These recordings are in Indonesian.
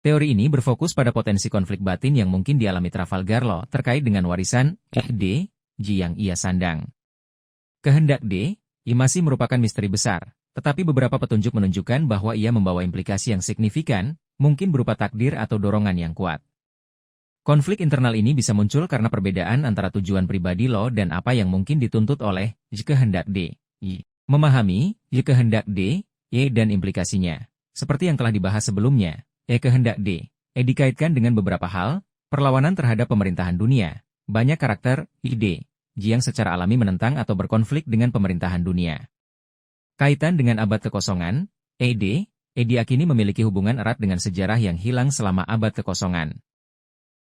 Teori ini berfokus pada potensi konflik batin yang mungkin dialami Trafalgar Law terkait dengan warisan D, G yang ia sandang. Kehendak D, I masih merupakan misteri besar, tetapi beberapa petunjuk menunjukkan bahwa ia membawa implikasi yang signifikan, mungkin berupa takdir atau dorongan yang kuat. Konflik internal ini bisa muncul karena perbedaan antara tujuan pribadi Law dan apa yang mungkin dituntut oleh kehendak D. Memahami kehendak D, E dan implikasinya. Seperti yang telah dibahas sebelumnya, kehendak D, dikaitkan dengan beberapa hal, perlawanan terhadap pemerintahan dunia, banyak karakter D, G yang secara alami menentang atau berkonflik dengan pemerintahan dunia. Kaitan dengan abad kekosongan, D diyakini memiliki hubungan erat dengan sejarah yang hilang selama abad kekosongan.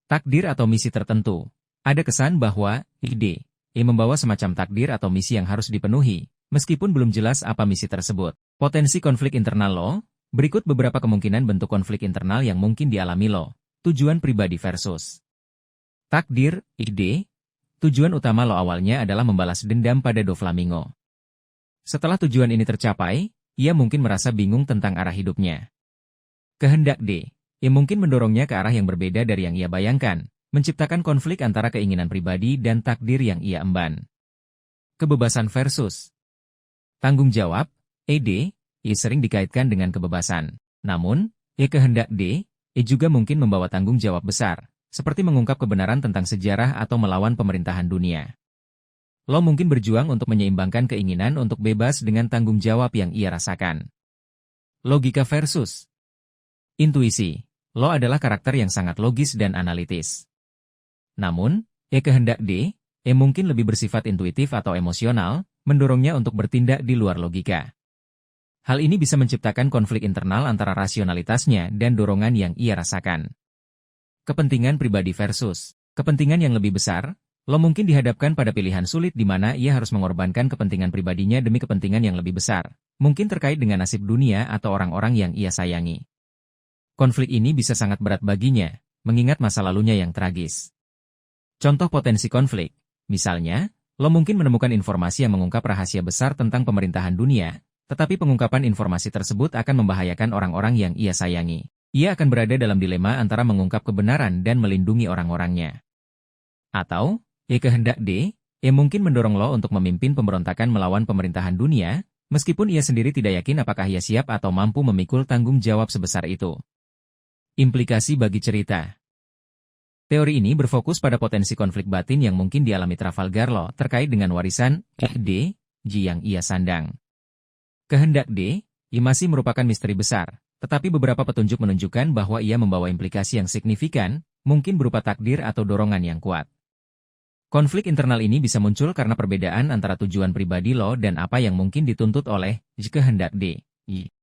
Takdir atau misi tertentu. Ada kesan bahwa D membawa semacam takdir atau misi yang harus dipenuhi, meskipun belum jelas apa misi tersebut. Potensi konflik internal Law. Berikut beberapa kemungkinan bentuk konflik internal yang mungkin dialami Law. Tujuan pribadi versus takdir D. Tujuan utama Law awalnya adalah membalas dendam pada Doflamingo. Setelah tujuan ini tercapai, ia mungkin merasa bingung tentang arah hidupnya. Kehendak D. Mungkin mendorongnya ke arah yang berbeda dari yang ia bayangkan, menciptakan konflik antara keinginan pribadi dan takdir yang ia emban. Kebebasan versus tanggung jawab D. Sering dikaitkan dengan kebebasan. Namun, kehendak D juga mungkin membawa tanggung jawab besar, seperti mengungkap kebenaran tentang sejarah atau melawan pemerintahan dunia. Law mungkin berjuang untuk menyeimbangkan keinginan untuk bebas dengan tanggung jawab yang ia rasakan. Logika versus intuisi. Law adalah karakter yang sangat logis dan analitis. Namun, kehendak D mungkin lebih bersifat intuitif atau emosional, mendorongnya untuk bertindak di luar logika. Hal ini bisa menciptakan konflik internal antara rasionalitasnya dan dorongan yang ia rasakan. Kepentingan pribadi versus kepentingan yang lebih besar, Law mungkin dihadapkan pada pilihan sulit di mana ia harus mengorbankan kepentingan pribadinya demi kepentingan yang lebih besar, mungkin terkait dengan nasib dunia atau orang-orang yang ia sayangi. Konflik ini bisa sangat berat baginya, mengingat masa lalunya yang tragis. Contoh potensi konflik, misalnya, Law mungkin menemukan informasi yang mengungkap rahasia besar tentang pemerintahan dunia, tetapi pengungkapan informasi tersebut akan membahayakan orang-orang yang ia sayangi. Ia akan berada dalam dilema antara mengungkap kebenaran dan melindungi orang-orangnya. Atau, kehendak D, mungkin mendorong Law untuk memimpin pemberontakan melawan pemerintahan dunia, meskipun ia sendiri tidak yakin apakah ia siap atau mampu memikul tanggung jawab sebesar itu. Implikasi bagi cerita. Teori ini berfokus pada potensi konflik batin yang mungkin dialami Trafalgar Law terkait dengan warisan D, G yang ia sandang. Kehendak D, I masih merupakan misteri besar, tetapi beberapa petunjuk menunjukkan bahwa ia membawa implikasi yang signifikan, mungkin berupa takdir atau dorongan yang kuat. Konflik internal ini bisa muncul karena perbedaan antara tujuan pribadi Law dan apa yang mungkin dituntut oleh kehendak D.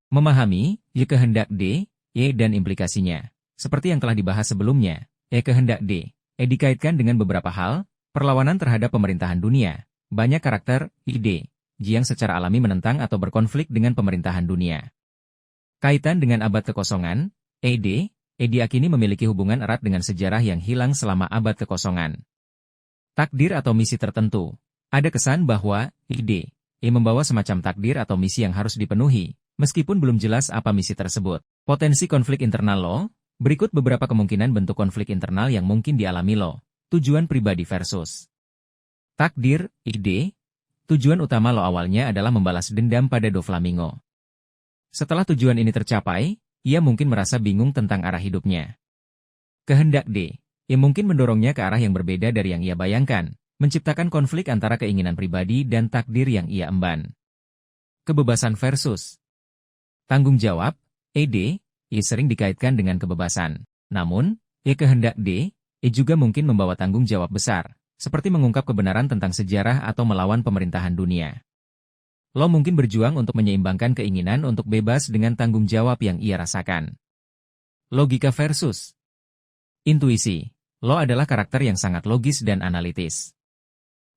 Memahami kehendak D, E dan implikasinya. Seperti yang telah dibahas sebelumnya, kehendak D dikaitkan dengan beberapa hal, perlawanan terhadap pemerintahan dunia, banyak karakter D, G yang secara alami menentang atau berkonflik dengan pemerintahan dunia. Kaitan dengan abad kekosongan, D diyakini memiliki hubungan erat dengan sejarah yang hilang selama abad kekosongan. Takdir atau misi tertentu. Ada kesan bahwa D membawa semacam takdir atau misi yang harus dipenuhi, meskipun belum jelas apa misi tersebut. Potensi konflik internal Law. Berikut beberapa kemungkinan bentuk konflik internal yang mungkin dialami Law. Tujuan pribadi versus takdir D. Tujuan utama Law awalnya adalah membalas dendam pada Doflamingo. Setelah tujuan ini tercapai, ia mungkin merasa bingung tentang arah hidupnya. Kehendak D mungkin mendorongnya ke arah yang berbeda dari yang ia bayangkan, menciptakan konflik antara keinginan pribadi dan takdir yang ia emban. Kebebasan versus tanggung jawab, D sering dikaitkan dengan kebebasan. Namun, kehendak D juga mungkin membawa tanggung jawab besar, seperti mengungkap kebenaran tentang sejarah atau melawan pemerintahan dunia. Law mungkin berjuang untuk menyeimbangkan keinginan untuk bebas dengan tanggung jawab yang ia rasakan. Logika versus intuisi. Law adalah karakter yang sangat logis dan analitis.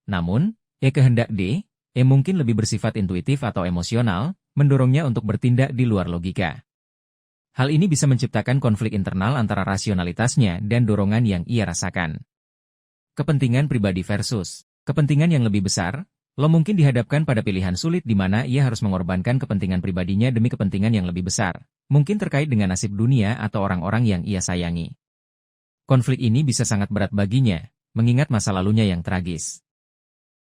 Namun, kehendak D mungkin lebih bersifat intuitif atau emosional, mendorongnya untuk bertindak di luar logika. Hal ini bisa menciptakan konflik internal antara rasionalitasnya dan dorongan yang ia rasakan. Kepentingan pribadi versus kepentingan yang lebih besar, Lo mungkin dihadapkan pada pilihan sulit di mana ia harus mengorbankan kepentingan pribadinya demi kepentingan yang lebih besar, mungkin terkait dengan nasib dunia atau orang-orang yang ia sayangi. Konflik ini bisa sangat berat baginya, mengingat masa lalunya yang tragis.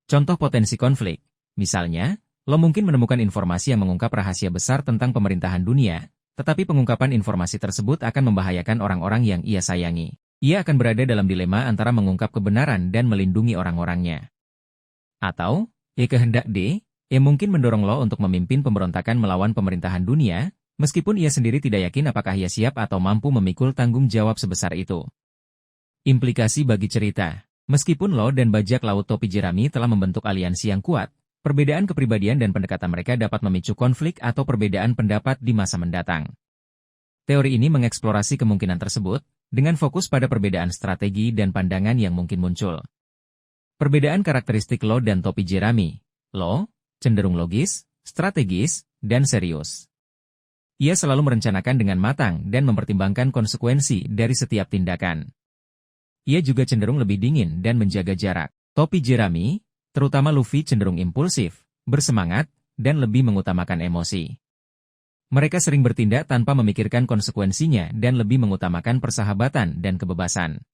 Contoh potensi konflik, misalnya, lo mungkin menemukan informasi yang mengungkap rahasia besar tentang pemerintahan dunia, tetapi pengungkapan informasi tersebut akan membahayakan orang-orang yang ia sayangi. Ia akan berada dalam dilema antara mengungkap kebenaran dan melindungi orang-orangnya. Atau, kehendak D, mungkin mendorong lo untuk memimpin pemberontakan melawan pemerintahan dunia, meskipun ia sendiri tidak yakin apakah ia siap atau mampu memikul tanggung jawab sebesar itu. Implikasi bagi cerita. Meskipun lo dan bajak laut topi jerami telah membentuk aliansi yang kuat, perbedaan kepribadian dan pendekatan mereka dapat memicu konflik atau perbedaan pendapat di masa mendatang. Teori ini mengeksplorasi kemungkinan tersebut, dengan fokus pada perbedaan strategi dan pandangan yang mungkin muncul. Perbedaan karakteristik lo dan topi jerami. Lo, cenderung logis, strategis, dan serius. Ia selalu merencanakan dengan matang dan mempertimbangkan konsekuensi dari setiap tindakan. Ia juga cenderung lebih dingin dan menjaga jarak. Topi jerami, terutama Luffy cenderung impulsif, bersemangat, dan lebih mengutamakan emosi. Mereka sering bertindak tanpa memikirkan konsekuensinya dan lebih mengutamakan persahabatan dan kebebasan.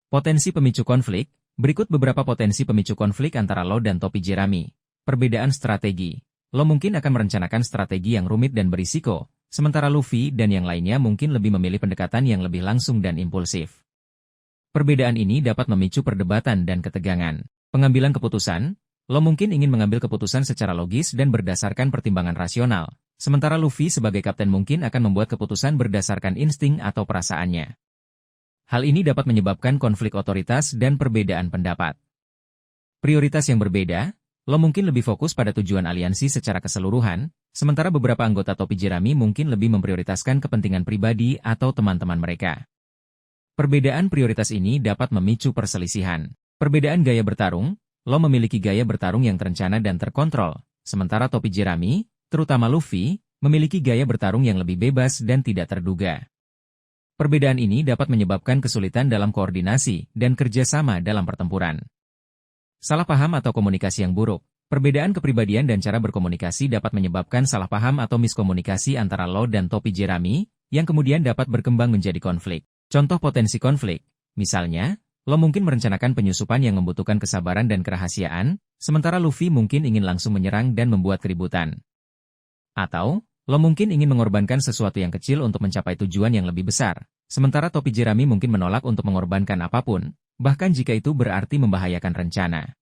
Potensi pemicu konflik. Berikut beberapa potensi pemicu konflik antara lo dan topi jerami. Perbedaan strategi. Lo mungkin akan merencanakan strategi yang rumit dan berisiko, sementara Luffy dan yang lainnya mungkin lebih memilih pendekatan yang lebih langsung dan impulsif. Perbedaan ini dapat memicu perdebatan dan ketegangan. Pengambilan keputusan. Lo mungkin ingin mengambil keputusan secara logis dan berdasarkan pertimbangan rasional, sementara Luffy sebagai kapten mungkin akan membuat keputusan berdasarkan insting atau perasaannya. Hal ini dapat menyebabkan konflik otoritas dan perbedaan pendapat. Prioritas yang berbeda, lo mungkin lebih fokus pada tujuan aliansi secara keseluruhan, sementara beberapa anggota topi jerami mungkin lebih memprioritaskan kepentingan pribadi atau teman-teman mereka. Perbedaan prioritas ini dapat memicu perselisihan. Perbedaan gaya bertarung, lo memiliki gaya bertarung yang terencana dan terkontrol, sementara topi jerami, terutama Luffy, memiliki gaya bertarung yang lebih bebas dan tidak terduga. Perbedaan ini dapat menyebabkan kesulitan dalam koordinasi dan kerjasama dalam pertempuran. Salah paham atau komunikasi yang buruk. Perbedaan kepribadian dan cara berkomunikasi dapat menyebabkan salah paham atau miskomunikasi antara lo dan topi jerami, yang kemudian dapat berkembang menjadi konflik. Contoh potensi konflik, misalnya, lo mungkin merencanakan penyusupan yang membutuhkan kesabaran dan kerahasiaan, sementara Luffy mungkin ingin langsung menyerang dan membuat keributan. Atau, lo mungkin ingin mengorbankan sesuatu yang kecil untuk mencapai tujuan yang lebih besar, sementara topi jerami mungkin menolak untuk mengorbankan apapun, bahkan jika itu berarti membahayakan rencana.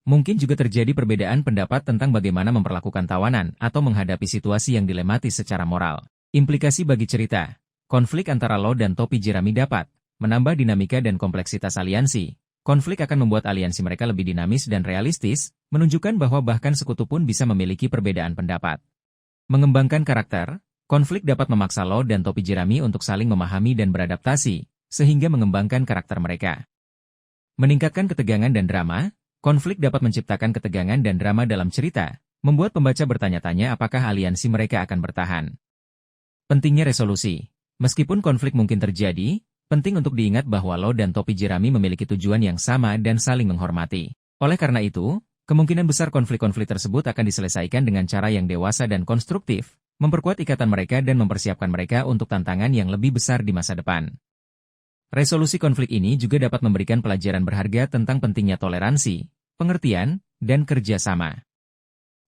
Mungkin juga terjadi perbedaan pendapat tentang bagaimana memperlakukan tawanan atau menghadapi situasi yang dilematis secara moral. Implikasi bagi cerita, konflik antara lo dan topi jerami dapat menambah dinamika dan kompleksitas aliansi. Konflik akan membuat aliansi mereka lebih dinamis dan realistis, menunjukkan bahwa bahkan sekutu pun bisa memiliki perbedaan pendapat. Mengembangkan karakter, konflik dapat memaksa lo dan topi jerami untuk saling memahami dan beradaptasi, sehingga mengembangkan karakter mereka. Meningkatkan ketegangan dan drama, konflik dapat menciptakan ketegangan dan drama dalam cerita, membuat pembaca bertanya-tanya apakah aliansi mereka akan bertahan. Pentingnya resolusi. Meskipun konflik mungkin terjadi, penting untuk diingat bahwa lo dan topi jerami memiliki tujuan yang sama dan saling menghormati. Oleh karena itu, kemungkinan besar konflik-konflik tersebut akan diselesaikan dengan cara yang dewasa dan konstruktif, memperkuat ikatan mereka dan mempersiapkan mereka untuk tantangan yang lebih besar di masa depan. Resolusi konflik ini juga dapat memberikan pelajaran berharga tentang pentingnya toleransi, pengertian, dan kerjasama.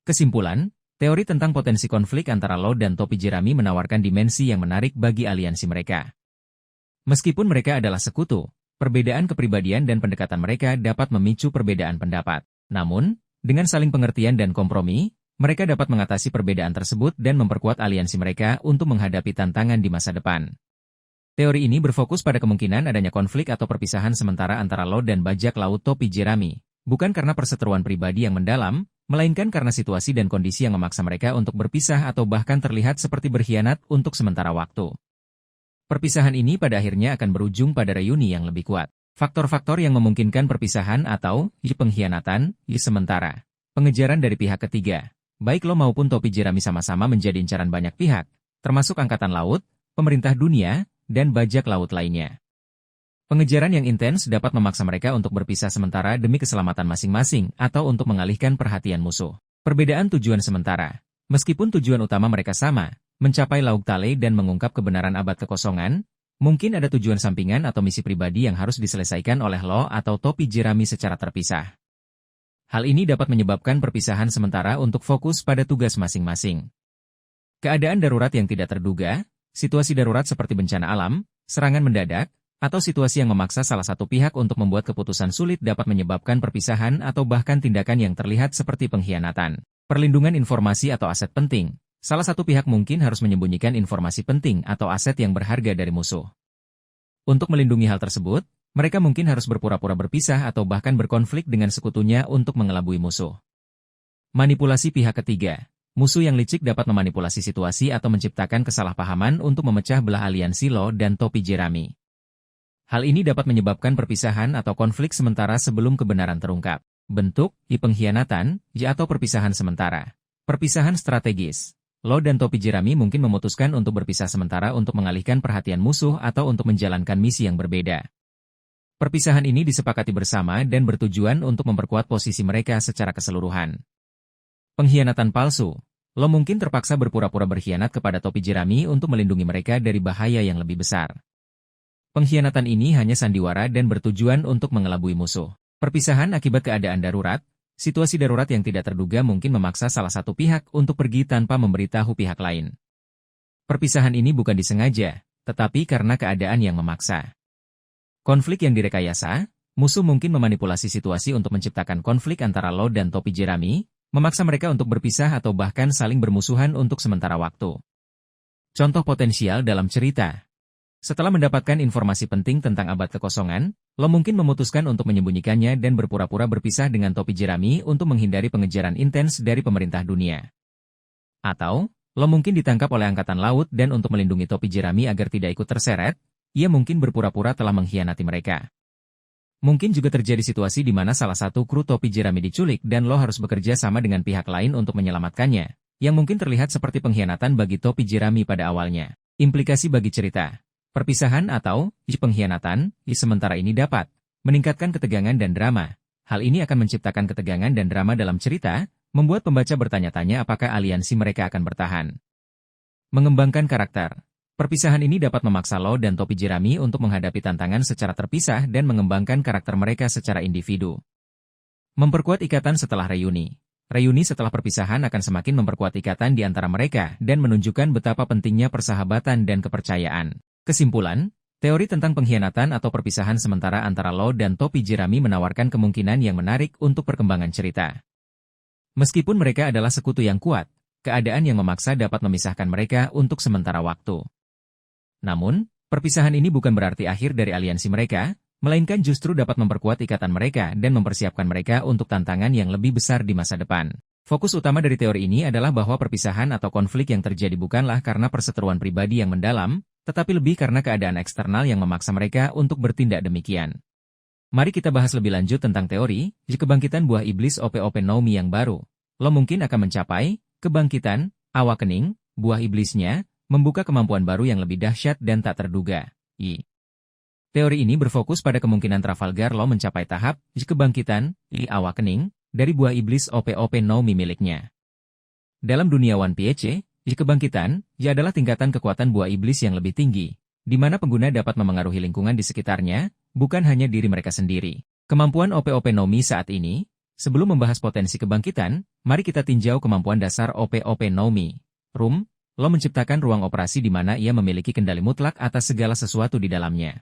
Kesimpulan, teori tentang potensi konflik antara lo dan topi jerami menawarkan dimensi yang menarik bagi aliansi mereka. Meskipun mereka adalah sekutu, perbedaan kepribadian dan pendekatan mereka dapat memicu perbedaan pendapat. Namun, dengan saling pengertian dan kompromi, mereka dapat mengatasi perbedaan tersebut dan memperkuat aliansi mereka untuk menghadapi tantangan di masa depan. Teori ini berfokus pada kemungkinan adanya konflik atau perpisahan sementara antara lo dan bajak laut topi jerami, bukan karena perseteruan pribadi yang mendalam, melainkan karena situasi dan kondisi yang memaksa mereka untuk berpisah atau bahkan terlihat seperti berkhianat untuk sementara waktu. Perpisahan ini pada akhirnya akan berujung pada reuni yang lebih kuat. Faktor-faktor yang memungkinkan perpisahan atau pengkhianatan sementara. Pengejaran dari pihak ketiga. Baik lo maupun topi jerami sama-sama menjadi incaran banyak pihak, termasuk Angkatan Laut, pemerintah dunia, dan bajak laut lainnya. Pengejaran yang intens dapat memaksa mereka untuk berpisah sementara demi keselamatan masing-masing atau untuk mengalihkan perhatian musuh. Perbedaan tujuan sementara. Meskipun tujuan utama mereka sama, mencapai Lauk Tale dan mengungkap kebenaran abad kekosongan, mungkin ada tujuan sampingan atau misi pribadi yang harus diselesaikan oleh Lo atau topi jerami secara terpisah. Hal ini dapat menyebabkan perpisahan sementara untuk fokus pada tugas masing-masing. Keadaan darurat yang tidak terduga, situasi darurat seperti bencana alam, serangan mendadak, atau situasi yang memaksa salah satu pihak untuk membuat keputusan sulit dapat menyebabkan perpisahan atau bahkan tindakan yang terlihat seperti pengkhianatan. Perlindungan informasi atau aset penting. Salah satu pihak mungkin harus menyembunyikan informasi penting atau aset yang berharga dari musuh. Untuk melindungi hal tersebut, mereka mungkin harus berpura-pura berpisah atau bahkan berkonflik dengan sekutunya untuk mengelabui musuh. Manipulasi pihak ketiga. Musuh yang licik dapat memanipulasi situasi atau menciptakan kesalahpahaman untuk memecah belah aliansi Lo dan topi jerami. Hal ini dapat menyebabkan perpisahan atau konflik sementara sebelum kebenaran terungkap. Bentuk, pengkhianatan, atau perpisahan sementara. Perpisahan strategis. Lo dan topi jerami mungkin memutuskan untuk berpisah sementara untuk mengalihkan perhatian musuh atau untuk menjalankan misi yang berbeda. Perpisahan ini disepakati bersama dan bertujuan untuk memperkuat posisi mereka secara keseluruhan. Pengkhianatan palsu. Lo mungkin terpaksa berpura-pura berkhianat kepada topi jerami untuk melindungi mereka dari bahaya yang lebih besar. Pengkhianatan ini hanya sandiwara dan bertujuan untuk mengelabui musuh. Perpisahan akibat keadaan darurat. Situasi darurat yang tidak terduga mungkin memaksa salah satu pihak untuk pergi tanpa memberitahu pihak lain. Perpisahan ini bukan disengaja, tetapi karena keadaan yang memaksa. Konflik yang direkayasa, musuh mungkin memanipulasi situasi untuk menciptakan konflik antara Lo dan topi jerami, memaksa mereka untuk berpisah atau bahkan saling bermusuhan untuk sementara waktu. Contoh potensial dalam cerita. Setelah mendapatkan informasi penting tentang abad kekosongan, Lo mungkin memutuskan untuk menyembunyikannya dan berpura-pura berpisah dengan topi jerami untuk menghindari pengejaran intens dari pemerintah dunia. Atau, Lo mungkin ditangkap oleh Angkatan Laut dan untuk melindungi topi jerami agar tidak ikut terseret, ia mungkin berpura-pura telah mengkhianati mereka. Mungkin juga terjadi situasi di mana salah satu kru topi jerami diculik dan Lo harus bekerja sama dengan pihak lain untuk menyelamatkannya, yang mungkin terlihat seperti pengkhianatan bagi topi jerami pada awalnya. Implikasi bagi cerita. Perpisahan atau pengkhianatan sementara ini dapat meningkatkan ketegangan dan drama. Hal ini akan menciptakan ketegangan dan drama dalam cerita, membuat pembaca bertanya-tanya apakah aliansi mereka akan bertahan. Mengembangkan karakter. Perpisahan ini dapat memaksa Lo dan topi jerami untuk menghadapi tantangan secara terpisah dan mengembangkan karakter mereka secara individu. Memperkuat ikatan setelah reuni. Reuni setelah perpisahan akan semakin memperkuat ikatan di antara mereka dan menunjukkan betapa pentingnya persahabatan dan kepercayaan. Kesimpulan, teori tentang pengkhianatan atau perpisahan sementara antara Lo dan topi jerami menawarkan kemungkinan yang menarik untuk perkembangan cerita. Meskipun mereka adalah sekutu yang kuat, keadaan yang memaksa dapat memisahkan mereka untuk sementara waktu. Namun, perpisahan ini bukan berarti akhir dari aliansi mereka, melainkan justru dapat memperkuat ikatan mereka dan mempersiapkan mereka untuk tantangan yang lebih besar di masa depan. Fokus utama dari teori ini adalah bahwa perpisahan atau konflik yang terjadi bukanlah karena perseteruan pribadi yang mendalam, tetapi lebih karena keadaan eksternal yang memaksa mereka untuk bertindak demikian. Mari kita bahas lebih lanjut tentang teori kebangkitan buah iblis OP-OP Nomi yang baru. Lo mungkin akan mencapai kebangkitan, awakening, buah iblisnya, membuka kemampuan baru yang lebih dahsyat dan tak terduga. Teori ini berfokus pada kemungkinan Trafalgar Law mencapai tahap kebangkitan, awakening, dari buah iblis OP-OP Nomi miliknya. Dalam dunia One Piece, kebangkitan adalah tingkatan kekuatan buah iblis yang lebih tinggi, di mana pengguna dapat memengaruhi lingkungan di sekitarnya, bukan hanya diri mereka sendiri. Kemampuan OP-OP Nomi saat ini. Sebelum membahas potensi kebangkitan, mari kita tinjau kemampuan dasar OP-OP Nomi. Lo menciptakan ruang operasi di mana ia memiliki kendali mutlak atas segala sesuatu di dalamnya.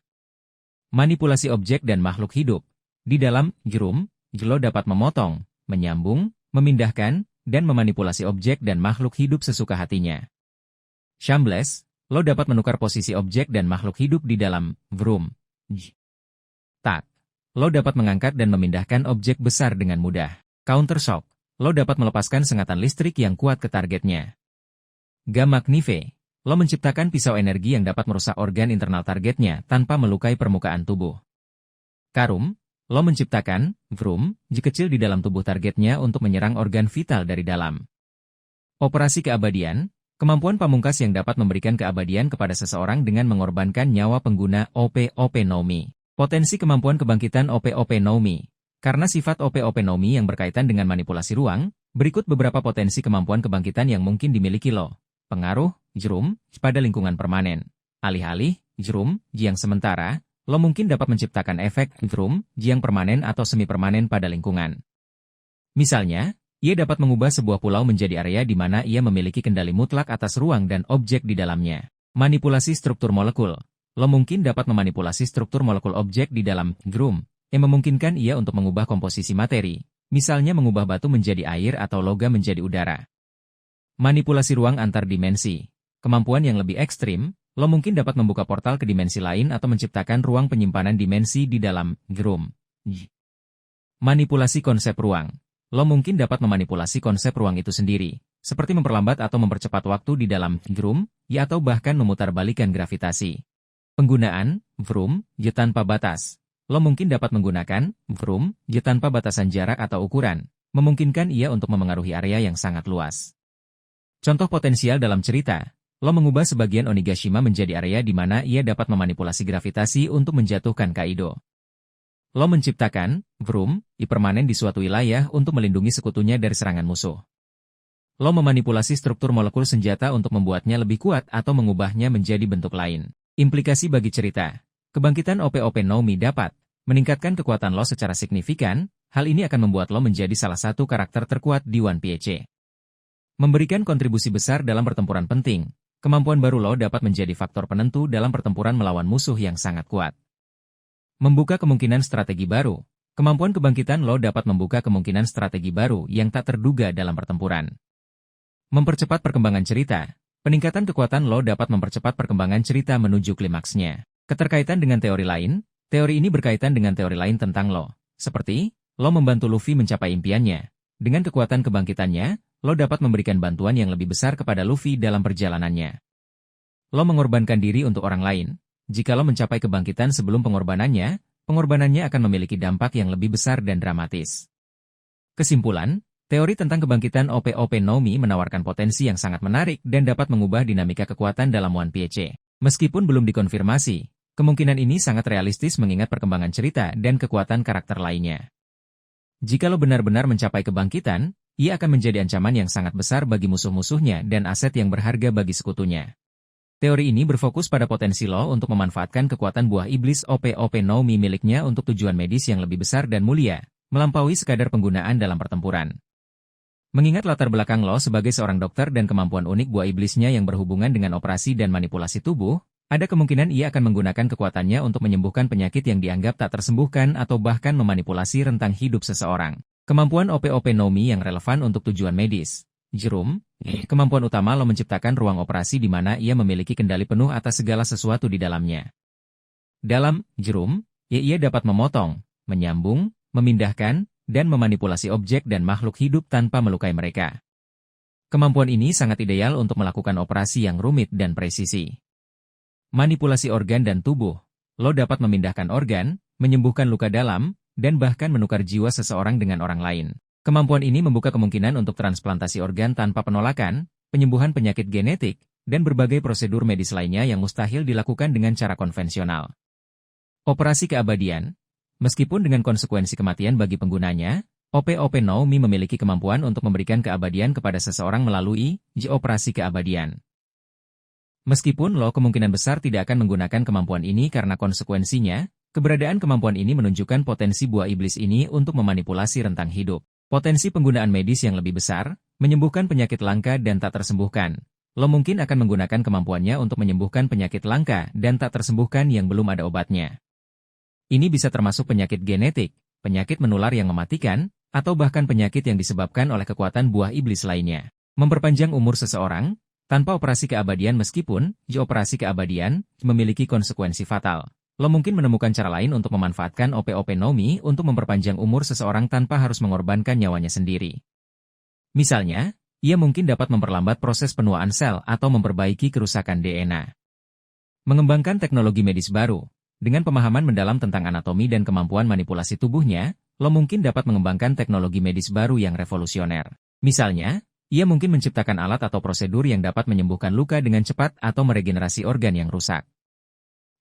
Manipulasi objek dan makhluk hidup. Di dalam Lo dapat memotong, menyambung, memindahkan, dan memanipulasi objek dan makhluk hidup sesuka hatinya. Shameless, lo dapat menukar posisi objek dan makhluk hidup di dalam Tak. Lo dapat mengangkat dan memindahkan objek besar dengan mudah. Counter shock, lo dapat melepaskan sengatan listrik yang kuat ke targetnya. Gamma Knife, lo menciptakan pisau energi yang dapat merusak organ internal targetnya tanpa melukai permukaan tubuh. Karum, lo menciptakan kecil di dalam tubuh targetnya untuk menyerang organ vital dari dalam. Operasi keabadian, kemampuan pamungkas yang dapat memberikan keabadian kepada seseorang dengan mengorbankan nyawa pengguna OP-OP Nomi. Potensi kemampuan kebangkitan OP-OP Nomi. Karena sifat OP-OP Nomi yang berkaitan dengan manipulasi ruang, berikut beberapa potensi kemampuan kebangkitan yang mungkin dimiliki lo. Pengaruh, jerum, pada lingkungan permanen. Alih-alih, jerum, yang sementara, lo mungkin dapat menciptakan efek, jerum, yang permanen atau semi-permanen pada lingkungan. Misalnya, ia dapat mengubah sebuah pulau menjadi area di mana ia memiliki kendali mutlak atas ruang dan objek di dalamnya. Manipulasi struktur molekul. Lo mungkin dapat memanipulasi struktur molekul objek di dalam jerum, yang memungkinkan ia untuk mengubah komposisi materi, misalnya mengubah batu menjadi air atau logam menjadi udara. Manipulasi ruang antar dimensi. Kemampuan yang lebih ekstrim, lo mungkin dapat membuka portal ke dimensi lain atau menciptakan ruang penyimpanan dimensi di dalam jerum. Manipulasi konsep ruang. Lo mungkin dapat memanipulasi konsep ruang itu sendiri, seperti memperlambat atau mempercepat waktu di dalam jerum, atau bahkan memutarbalikkan gravitasi. Penggunaan vroom, tanpa batas. Lo mungkin dapat menggunakan vroom, tanpa batasan jarak atau ukuran, memungkinkan ia untuk memengaruhi area yang sangat luas. Contoh potensial dalam cerita, lo mengubah sebagian Onigashima menjadi area di mana ia dapat memanipulasi gravitasi untuk menjatuhkan Kaido. Lo menciptakan vroom, permanen di suatu wilayah untuk melindungi sekutunya dari serangan musuh. Lo memanipulasi struktur molekul senjata untuk membuatnya lebih kuat atau mengubahnya menjadi bentuk lain. Implikasi bagi cerita. Kebangkitan OP-OP Nomi dapat meningkatkan kekuatan lo secara signifikan, hal ini akan membuat lo menjadi salah satu karakter terkuat di One Piece. Memberikan kontribusi besar dalam pertempuran penting, kemampuan baru lo dapat menjadi faktor penentu dalam pertempuran melawan musuh yang sangat kuat. Membuka kemungkinan strategi baru. Kemampuan kebangkitan lo dapat membuka kemungkinan strategi baru yang tak terduga dalam pertempuran. Mempercepat perkembangan cerita. Peningkatan kekuatan lo dapat mempercepat perkembangan cerita menuju klimaksnya. Keterkaitan dengan teori lain, teori ini berkaitan dengan teori lain tentang lo. Seperti, lo membantu Luffy mencapai impiannya. Dengan kekuatan kebangkitannya, lo dapat memberikan bantuan yang lebih besar kepada Luffy dalam perjalanannya. Lo mengorbankan diri untuk orang lain. Jika lo mencapai kebangkitan sebelum pengorbanannya akan memiliki dampak yang lebih besar dan dramatis. Kesimpulan, teori tentang kebangkitan OP-OP Nomi menawarkan potensi yang sangat menarik dan dapat mengubah dinamika kekuatan dalam One Piece. Meskipun belum dikonfirmasi, kemungkinan ini sangat realistis mengingat perkembangan cerita dan kekuatan karakter lainnya. Jika lo benar-benar mencapai kebangkitan, ia akan menjadi ancaman yang sangat besar bagi musuh-musuhnya dan aset yang berharga bagi sekutunya. Teori ini berfokus pada potensi lo untuk memanfaatkan kekuatan buah iblis OP-OP Nomi miliknya untuk tujuan medis yang lebih besar dan mulia, melampaui sekadar penggunaan dalam pertempuran. Mengingat latar belakang lo sebagai seorang dokter dan kemampuan unik buah iblisnya yang berhubungan dengan operasi dan manipulasi tubuh, ada kemungkinan ia akan menggunakan kekuatannya untuk menyembuhkan penyakit yang dianggap tak tersembuhkan atau bahkan memanipulasi rentang hidup seseorang. Kemampuan OP-OP Nomi yang relevan untuk tujuan medis. Jerum, kemampuan utama lo menciptakan ruang operasi di mana ia memiliki kendali penuh atas segala sesuatu di dalamnya. Dalam jerum, ia dapat memotong, menyambung, memindahkan, dan memanipulasi objek dan makhluk hidup tanpa melukai mereka. Kemampuan ini sangat ideal untuk melakukan operasi yang rumit dan presisi. Manipulasi organ dan tubuh. Lo dapat memindahkan organ, menyembuhkan luka dalam, dan bahkan menukar jiwa seseorang dengan orang lain. Kemampuan ini membuka kemungkinan untuk transplantasi organ tanpa penolakan, penyembuhan penyakit genetik, dan berbagai prosedur medis lainnya yang mustahil dilakukan dengan cara konvensional. Operasi keabadian. Meskipun dengan konsekuensi kematian bagi penggunanya, OP-OP Nomi memiliki kemampuan untuk memberikan keabadian kepada seseorang melalui operasi keabadian. Meskipun lo kemungkinan besar tidak akan menggunakan kemampuan ini karena konsekuensinya, keberadaan kemampuan ini menunjukkan potensi buah iblis ini untuk memanipulasi rentang hidup. Potensi penggunaan medis yang lebih besar, menyembuhkan penyakit langka dan tak tersembuhkan. Lo mungkin akan menggunakan kemampuannya untuk menyembuhkan penyakit langka dan tak tersembuhkan yang belum ada obatnya. Ini bisa termasuk penyakit genetik, penyakit menular yang mematikan, atau bahkan penyakit yang disebabkan oleh kekuatan buah iblis lainnya. Memperpanjang umur seseorang, tanpa operasi keabadian meskipun, operasi keabadian, memiliki konsekuensi fatal. Lo mungkin menemukan cara lain untuk memanfaatkan OP-OP Nomi untuk memperpanjang umur seseorang tanpa harus mengorbankan nyawanya sendiri. Misalnya, ia mungkin dapat memperlambat proses penuaan sel atau memperbaiki kerusakan DNA. Mengembangkan teknologi medis baru. Dengan pemahaman mendalam tentang anatomi dan kemampuan manipulasi tubuhnya, lo mungkin dapat mengembangkan teknologi medis baru yang revolusioner. Misalnya, ia mungkin menciptakan alat atau prosedur yang dapat menyembuhkan luka dengan cepat atau meregenerasi organ yang rusak.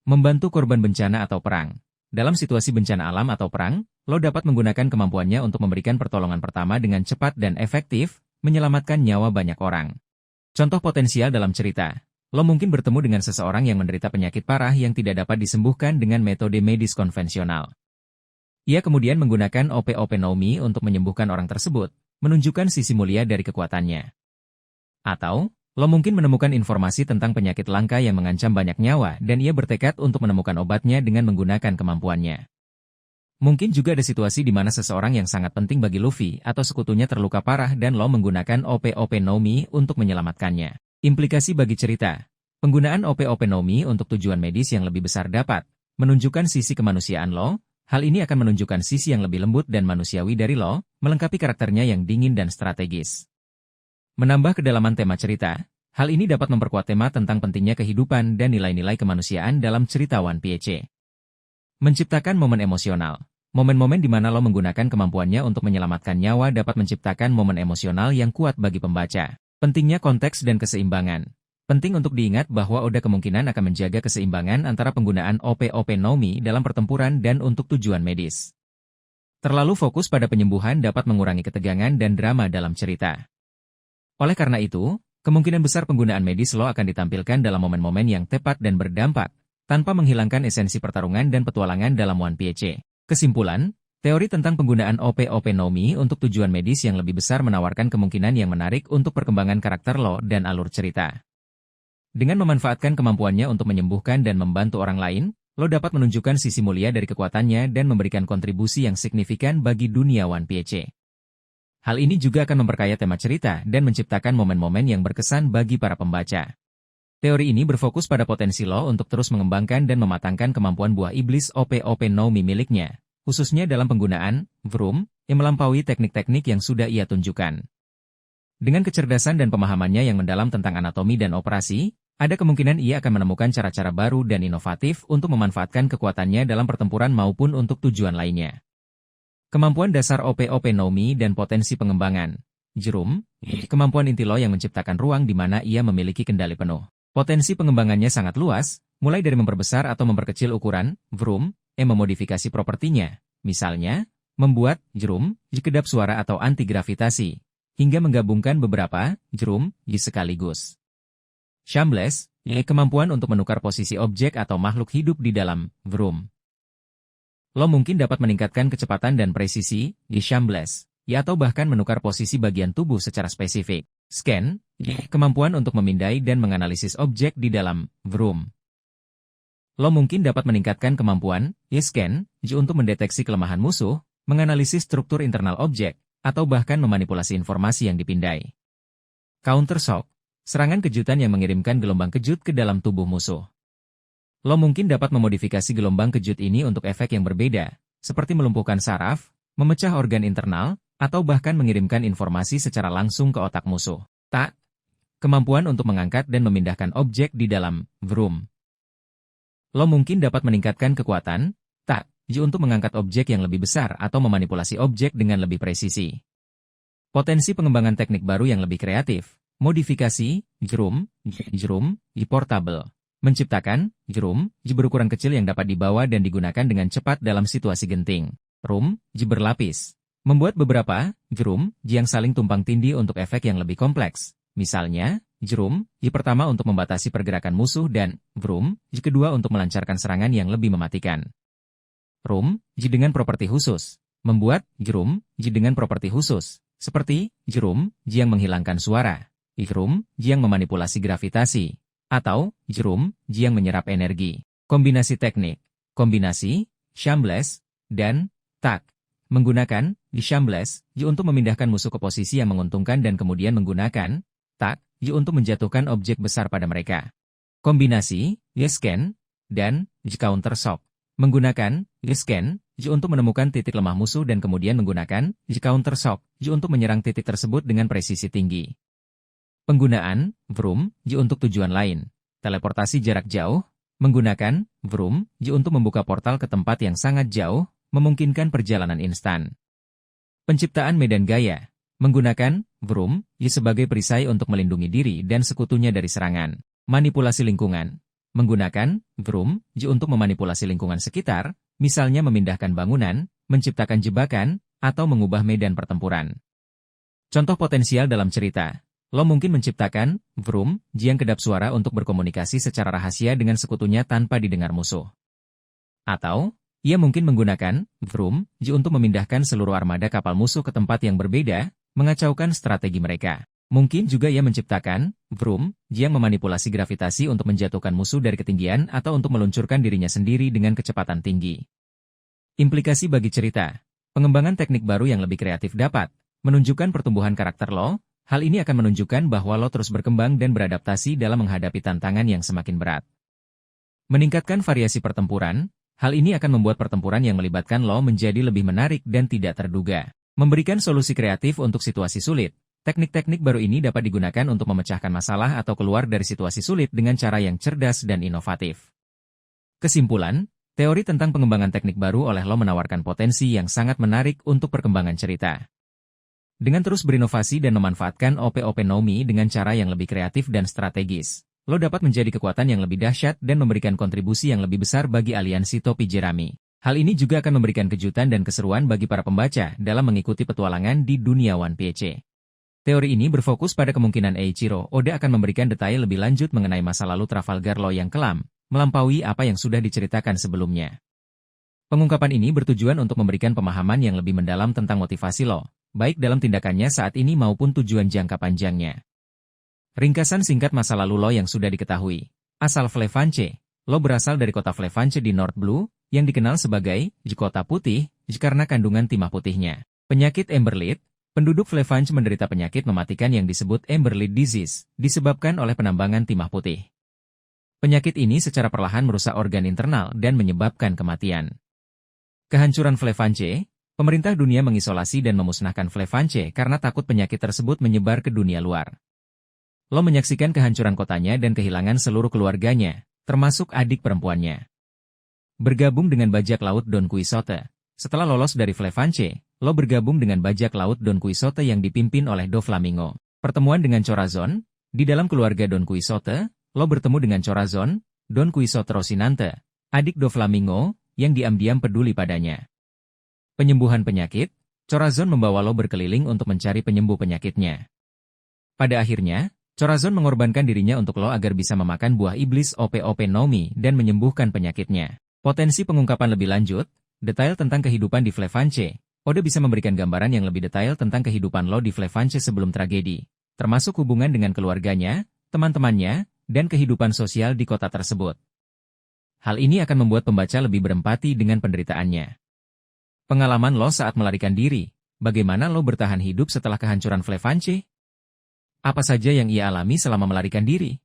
Membantu korban bencana atau perang. Dalam situasi bencana alam atau perang, lo dapat menggunakan kemampuannya untuk memberikan pertolongan pertama dengan cepat dan efektif, menyelamatkan nyawa banyak orang. Contoh potensial dalam cerita, lo mungkin bertemu dengan seseorang yang menderita penyakit parah yang tidak dapat disembuhkan dengan metode medis konvensional. Ia kemudian menggunakan OP-OP Nomi untuk menyembuhkan orang tersebut, menunjukkan sisi mulia dari kekuatannya. Atau, lo mungkin menemukan informasi tentang penyakit langka yang mengancam banyak nyawa dan ia bertekad untuk menemukan obatnya dengan menggunakan kemampuannya. Mungkin juga ada situasi di mana seseorang yang sangat penting bagi Luffy atau sekutunya terluka parah dan lo menggunakan OP-OP Nomi untuk menyelamatkannya. Implikasi bagi cerita. Penggunaan OP-OP Nomi untuk tujuan medis yang lebih besar dapat menunjukkan sisi kemanusiaan lo. Hal ini akan menunjukkan sisi yang lebih lembut dan manusiawi dari lo, melengkapi karakternya yang dingin dan strategis. Menambah kedalaman tema cerita, hal ini dapat memperkuat tema tentang pentingnya kehidupan dan nilai-nilai kemanusiaan dalam cerita One Piece. Menciptakan momen emosional. Momen-momen di mana lo menggunakan kemampuannya untuk menyelamatkan nyawa dapat menciptakan momen emosional yang kuat bagi pembaca. Pentingnya konteks dan keseimbangan. Penting untuk diingat bahwa Oda kemungkinan akan menjaga keseimbangan antara penggunaan OP-OP Nomi dalam pertempuran dan untuk tujuan medis. Terlalu fokus pada penyembuhan dapat mengurangi ketegangan dan drama dalam cerita. Oleh karena itu, kemungkinan besar penggunaan medis lo akan ditampilkan dalam momen-momen yang tepat dan berdampak, tanpa menghilangkan esensi pertarungan dan petualangan dalam One Piece. Kesimpulan, teori tentang penggunaan OP-OP Nomi untuk tujuan medis yang lebih besar menawarkan kemungkinan yang menarik untuk perkembangan karakter lo dan alur cerita. Dengan memanfaatkan kemampuannya untuk menyembuhkan dan membantu orang lain, lo dapat menunjukkan sisi mulia dari kekuatannya dan memberikan kontribusi yang signifikan bagi dunia One Piece. Hal ini juga akan memperkaya tema cerita dan menciptakan momen-momen yang berkesan bagi para pembaca. Teori ini berfokus pada potensi lo untuk terus mengembangkan dan mematangkan kemampuan buah iblis OP-OP Nomi miliknya, khususnya dalam penggunaan Vroom yang melampaui teknik-teknik yang sudah ia tunjukkan. Dengan kecerdasan dan pemahamannya yang mendalam tentang anatomi dan operasi, ada kemungkinan ia akan menemukan cara-cara baru dan inovatif untuk memanfaatkan kekuatannya dalam pertempuran maupun untuk tujuan lainnya. Kemampuan dasar OP-OP Nomi dan potensi pengembangan. Jerum, kemampuan inti lo yang menciptakan ruang di mana ia memiliki kendali penuh. Potensi pengembangannya sangat luas, mulai dari memperbesar atau memperkecil ukuran, Vroom, memodifikasi propertinya, misalnya, membuat jerum, kedap suara atau anti-gravitasi, hingga menggabungkan beberapa jerum sekaligus. Shambles, kemampuan untuk menukar posisi objek atau makhluk hidup di dalam Vroom. Lo mungkin dapat meningkatkan kecepatan dan presisi di Shambles, atau bahkan menukar posisi bagian tubuh secara spesifik. Scan, kemampuan untuk memindai dan menganalisis objek di dalam Vroom. Lo mungkin dapat meningkatkan kemampuan scan untuk mendeteksi kelemahan musuh, menganalisis struktur internal objek, atau bahkan memanipulasi informasi yang dipindai. Counter shock, serangan kejutan yang mengirimkan gelombang kejut ke dalam tubuh musuh. Lo mungkin dapat memodifikasi gelombang kejut ini untuk efek yang berbeda, seperti melumpuhkan saraf, memecah organ internal, atau bahkan mengirimkan informasi secara langsung ke otak musuh. Tak, kemampuan untuk mengangkat dan memindahkan objek di dalam Vroom. Lo mungkin dapat meningkatkan kekuatan tak untuk mengangkat objek yang lebih besar atau memanipulasi objek dengan lebih presisi. Potensi pengembangan teknik baru yang lebih kreatif, modifikasi jerum portable, menciptakan jerum berukuran kecil yang dapat dibawa dan digunakan dengan cepat dalam situasi genting. Room berlapis, membuat beberapa jerum yang saling tumpang tindih untuk efek yang lebih kompleks. Misalnya, jerum pertama untuk membatasi pergerakan musuh dan vroom kedua untuk melancarkan serangan yang lebih mematikan. Room dengan properti khusus, membuat jerum dengan properti khusus, seperti jerum yang menghilangkan suara, vroom yang memanipulasi gravitasi, atau jerum yang menyerap energi. Kombinasi teknik, kombinasi, shambles, dan tak. Menggunakan shambles untuk memindahkan musuh ke posisi yang menguntungkan dan kemudian menggunakan tak untuk menjatuhkan objek besar pada mereka. Kombinasi scan dan counter shock. Menggunakan scan untuk menemukan titik lemah musuh dan kemudian menggunakan counter shock untuk menyerang titik tersebut dengan presisi tinggi. Penggunaan vroom untuk tujuan lain. Teleportasi jarak jauh. Menggunakan vroom untuk membuka portal ke tempat yang sangat jauh, memungkinkan perjalanan instan. Penciptaan medan gaya. Menggunakan vroom sebagai perisai untuk melindungi diri dan sekutunya dari serangan. Manipulasi lingkungan. Menggunakan vroom untuk memanipulasi lingkungan sekitar, misalnya memindahkan bangunan, menciptakan jebakan, atau mengubah medan pertempuran. Contoh potensial dalam cerita, lo mungkin menciptakan Vroom, jiang kedap suara untuk berkomunikasi secara rahasia dengan sekutunya tanpa didengar musuh. Atau, ia mungkin menggunakan Vroom, ji untuk memindahkan seluruh armada kapal musuh ke tempat yang berbeda, mengacaukan strategi mereka. Mungkin juga ia menciptakan Vroom, ji yang memanipulasi gravitasi untuk menjatuhkan musuh dari ketinggian atau untuk meluncurkan dirinya sendiri dengan kecepatan tinggi. Implikasi bagi cerita, pengembangan teknik baru yang lebih kreatif dapat menunjukkan pertumbuhan karakter lo. Hal ini akan menunjukkan bahwa lo terus berkembang dan beradaptasi dalam menghadapi tantangan yang semakin berat. Meningkatkan variasi pertempuran, hal ini akan membuat pertempuran yang melibatkan lo menjadi lebih menarik dan tidak terduga. Memberikan solusi kreatif untuk situasi sulit, teknik-teknik baru ini dapat digunakan untuk memecahkan masalah atau keluar dari situasi sulit dengan cara yang cerdas dan inovatif. Kesimpulan, teori tentang pengembangan teknik baru oleh lo menawarkan potensi yang sangat menarik untuk perkembangan cerita. Dengan terus berinovasi dan memanfaatkan OP-OP Nomi dengan cara yang lebih kreatif dan strategis, lo dapat menjadi kekuatan yang lebih dahsyat dan memberikan kontribusi yang lebih besar bagi aliansi topi jerami. Hal ini juga akan memberikan kejutan dan keseruan bagi para pembaca dalam mengikuti petualangan di dunia One Piece. Teori ini berfokus pada kemungkinan Eiichiro Oda akan memberikan detail lebih lanjut mengenai masa lalu Trafalgar Law yang kelam, melampaui apa yang sudah diceritakan sebelumnya. Pengungkapan ini bertujuan untuk memberikan pemahaman yang lebih mendalam tentang motivasi lo, baik dalam tindakannya saat ini maupun tujuan jangka panjangnya. Ringkasan singkat masa lalu lo yang sudah diketahui. Asal Flefanche, lo berasal dari kota Flefanche di North Blue, yang dikenal sebagai kota putih, karena kandungan timah putihnya. Penyakit Emberlit, penduduk Flefanche menderita penyakit mematikan yang disebut Emberlit Disease, disebabkan oleh penambangan timah putih. Penyakit ini secara perlahan merusak organ internal dan menyebabkan kematian. Kehancuran Flefanche. Pemerintah dunia mengisolasi dan memusnahkan Flefanche karena takut penyakit tersebut menyebar ke dunia luar. Lo menyaksikan kehancuran kotanya dan kehilangan seluruh keluarganya, termasuk adik perempuannya. Bergabung dengan bajak laut Don Quixote. Setelah lolos dari Flefanche, lo bergabung dengan bajak laut Don Quixote yang dipimpin oleh Doflamingo. Pertemuan dengan Corazon. Di dalam keluarga Don Quixote, lo bertemu dengan Corazon, Don Quixote Rocinante, adik Doflamingo, yang diam-diam peduli padanya. Penyembuhan penyakit, Corazon membawa lo berkeliling untuk mencari penyembuh penyakitnya. Pada akhirnya, Corazon mengorbankan dirinya untuk lo agar bisa memakan buah iblis OP-OP Nomi dan menyembuhkan penyakitnya. Potensi pengungkapan lebih lanjut, detail tentang kehidupan di Flefanche. Oda bisa memberikan gambaran yang lebih detail tentang kehidupan lo di Flefanche sebelum tragedi, termasuk hubungan dengan keluarganya, teman-temannya, dan kehidupan sosial di kota tersebut. Hal ini akan membuat pembaca lebih berempati dengan penderitaannya. Pengalaman lo saat melarikan diri, bagaimana lo bertahan hidup setelah kehancuran Flefanche? Apa saja yang ia alami selama melarikan diri?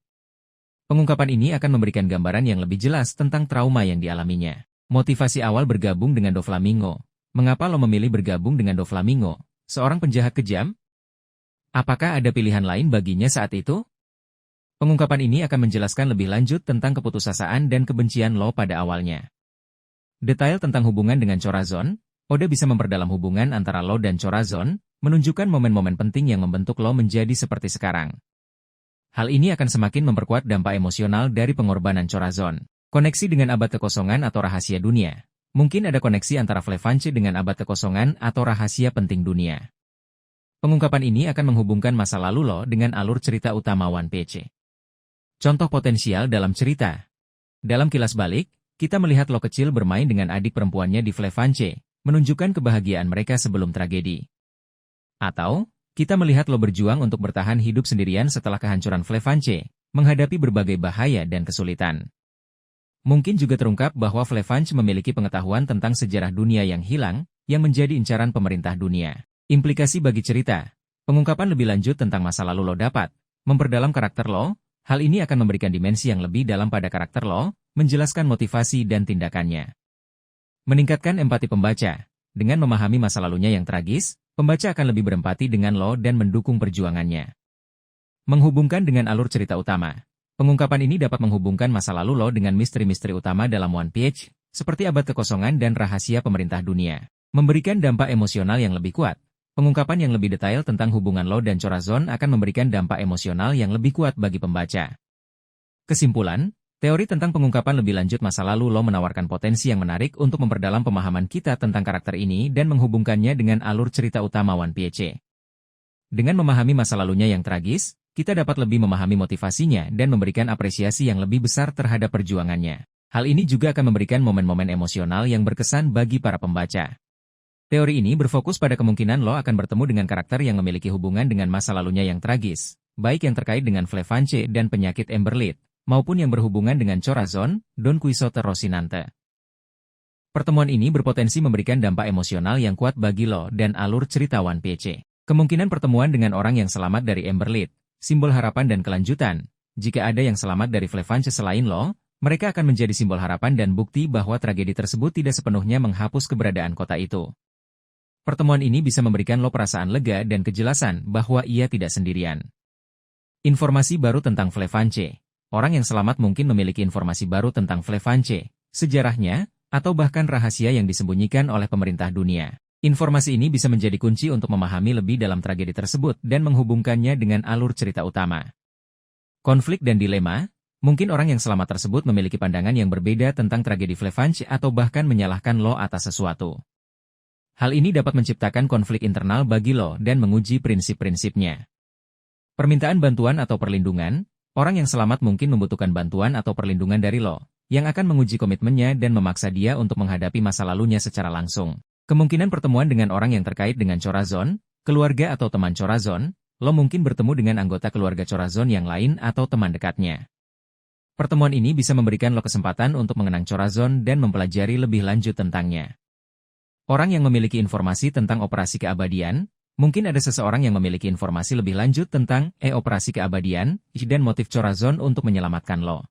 Pengungkapan ini akan memberikan gambaran yang lebih jelas tentang trauma yang dialaminya. Motivasi awal bergabung dengan Doflamingo. Mengapa lo memilih bergabung dengan Doflamingo, seorang penjahat kejam? Apakah ada pilihan lain baginya saat itu? Pengungkapan ini akan menjelaskan lebih lanjut tentang keputusasaan dan kebencian lo pada awalnya. Detail tentang hubungan dengan Corazon. Oda bisa memperdalam hubungan antara lo dan Corazon, menunjukkan momen-momen penting yang membentuk lo menjadi seperti sekarang. Hal ini akan semakin memperkuat dampak emosional dari pengorbanan Corazon. Koneksi dengan abad kekosongan atau rahasia dunia. Mungkin ada koneksi antara Flefanche dengan abad kekosongan atau rahasia penting dunia. Pengungkapan ini akan menghubungkan masa lalu lo dengan alur cerita utama One Piece. Contoh potensial dalam cerita. Dalam kilas balik, kita melihat lo kecil bermain dengan adik perempuannya di Flefanche, menunjukkan kebahagiaan mereka sebelum tragedi. Atau, kita melihat lo berjuang untuk bertahan hidup sendirian setelah kehancuran Flefanche, menghadapi berbagai bahaya dan kesulitan. Mungkin juga terungkap bahwa Flefanche memiliki pengetahuan tentang sejarah dunia yang hilang, yang menjadi incaran pemerintah dunia. Implikasi bagi cerita, pengungkapan lebih lanjut tentang masa lalu lo dapat memperdalam karakter lo. Hal ini akan memberikan dimensi yang lebih dalam pada karakter lo, menjelaskan motivasi dan tindakannya. Meningkatkan empati pembaca. Dengan memahami masa lalunya yang tragis, pembaca akan lebih berempati dengan lo dan mendukung perjuangannya. Menghubungkan dengan alur cerita utama. Pengungkapan ini dapat menghubungkan masa lalu lo dengan misteri-misteri utama dalam One Piece, seperti abad kekosongan dan rahasia pemerintah dunia. Memberikan dampak emosional yang lebih kuat. Pengungkapan yang lebih detail tentang hubungan lo dan Corazon akan memberikan dampak emosional yang lebih kuat bagi pembaca. Kesimpulan, Teori tentang pengungkapan lebih lanjut masa lalu lo menawarkan potensi yang menarik untuk memperdalam pemahaman kita tentang karakter ini dan menghubungkannya dengan alur cerita utama One Piece. Dengan memahami masa lalunya yang tragis, kita dapat lebih memahami motivasinya dan memberikan apresiasi yang lebih besar terhadap perjuangannya. Hal ini juga akan memberikan momen-momen emosional yang berkesan bagi para pembaca. Teori ini berfokus pada kemungkinan lo akan bertemu dengan karakter yang memiliki hubungan dengan masa lalunya yang tragis, baik yang terkait dengan Flefanche dan penyakit Emberlit, maupun yang berhubungan dengan Chorazon, Don Quixote Rocinante. Pertemuan ini berpotensi memberikan dampak emosional yang kuat bagi lo dan alur cerita One Piece. Kemungkinan pertemuan dengan orang yang selamat dari Emberlit, simbol harapan dan kelanjutan. Jika ada yang selamat dari Flefanche selain lo, mereka akan menjadi simbol harapan dan bukti bahwa tragedi tersebut tidak sepenuhnya menghapus keberadaan kota itu. Pertemuan ini bisa memberikan lo perasaan lega dan kejelasan bahwa ia tidak sendirian. Informasi baru tentang Flefanche. Orang yang selamat mungkin memiliki informasi baru tentang Flefanche, sejarahnya, atau bahkan rahasia yang disembunyikan oleh pemerintah dunia. Informasi ini bisa menjadi kunci untuk memahami lebih dalam tragedi tersebut dan menghubungkannya dengan alur cerita utama. Konflik dan dilema. Mungkin orang yang selamat tersebut memiliki pandangan yang berbeda tentang tragedi Flefanche atau bahkan menyalahkan lo atas sesuatu. Hal ini dapat menciptakan konflik internal bagi lo dan menguji prinsip-prinsipnya. Permintaan bantuan atau perlindungan. Orang yang selamat mungkin membutuhkan bantuan atau perlindungan dari lo, yang akan menguji komitmennya dan memaksa dia untuk menghadapi masa lalunya secara langsung. Kemungkinan pertemuan dengan orang yang terkait dengan Chorazon, keluarga atau teman Chorazon, lo mungkin bertemu dengan anggota keluarga Chorazon yang lain atau teman dekatnya. Pertemuan ini bisa memberikan lo kesempatan untuk mengenang Chorazon dan mempelajari lebih lanjut tentangnya. Orang yang memiliki informasi tentang operasi keabadian, mungkin ada seseorang yang memiliki informasi lebih lanjut tentang operasi keabadian dan motif Chorazon untuk menyelamatkan lo.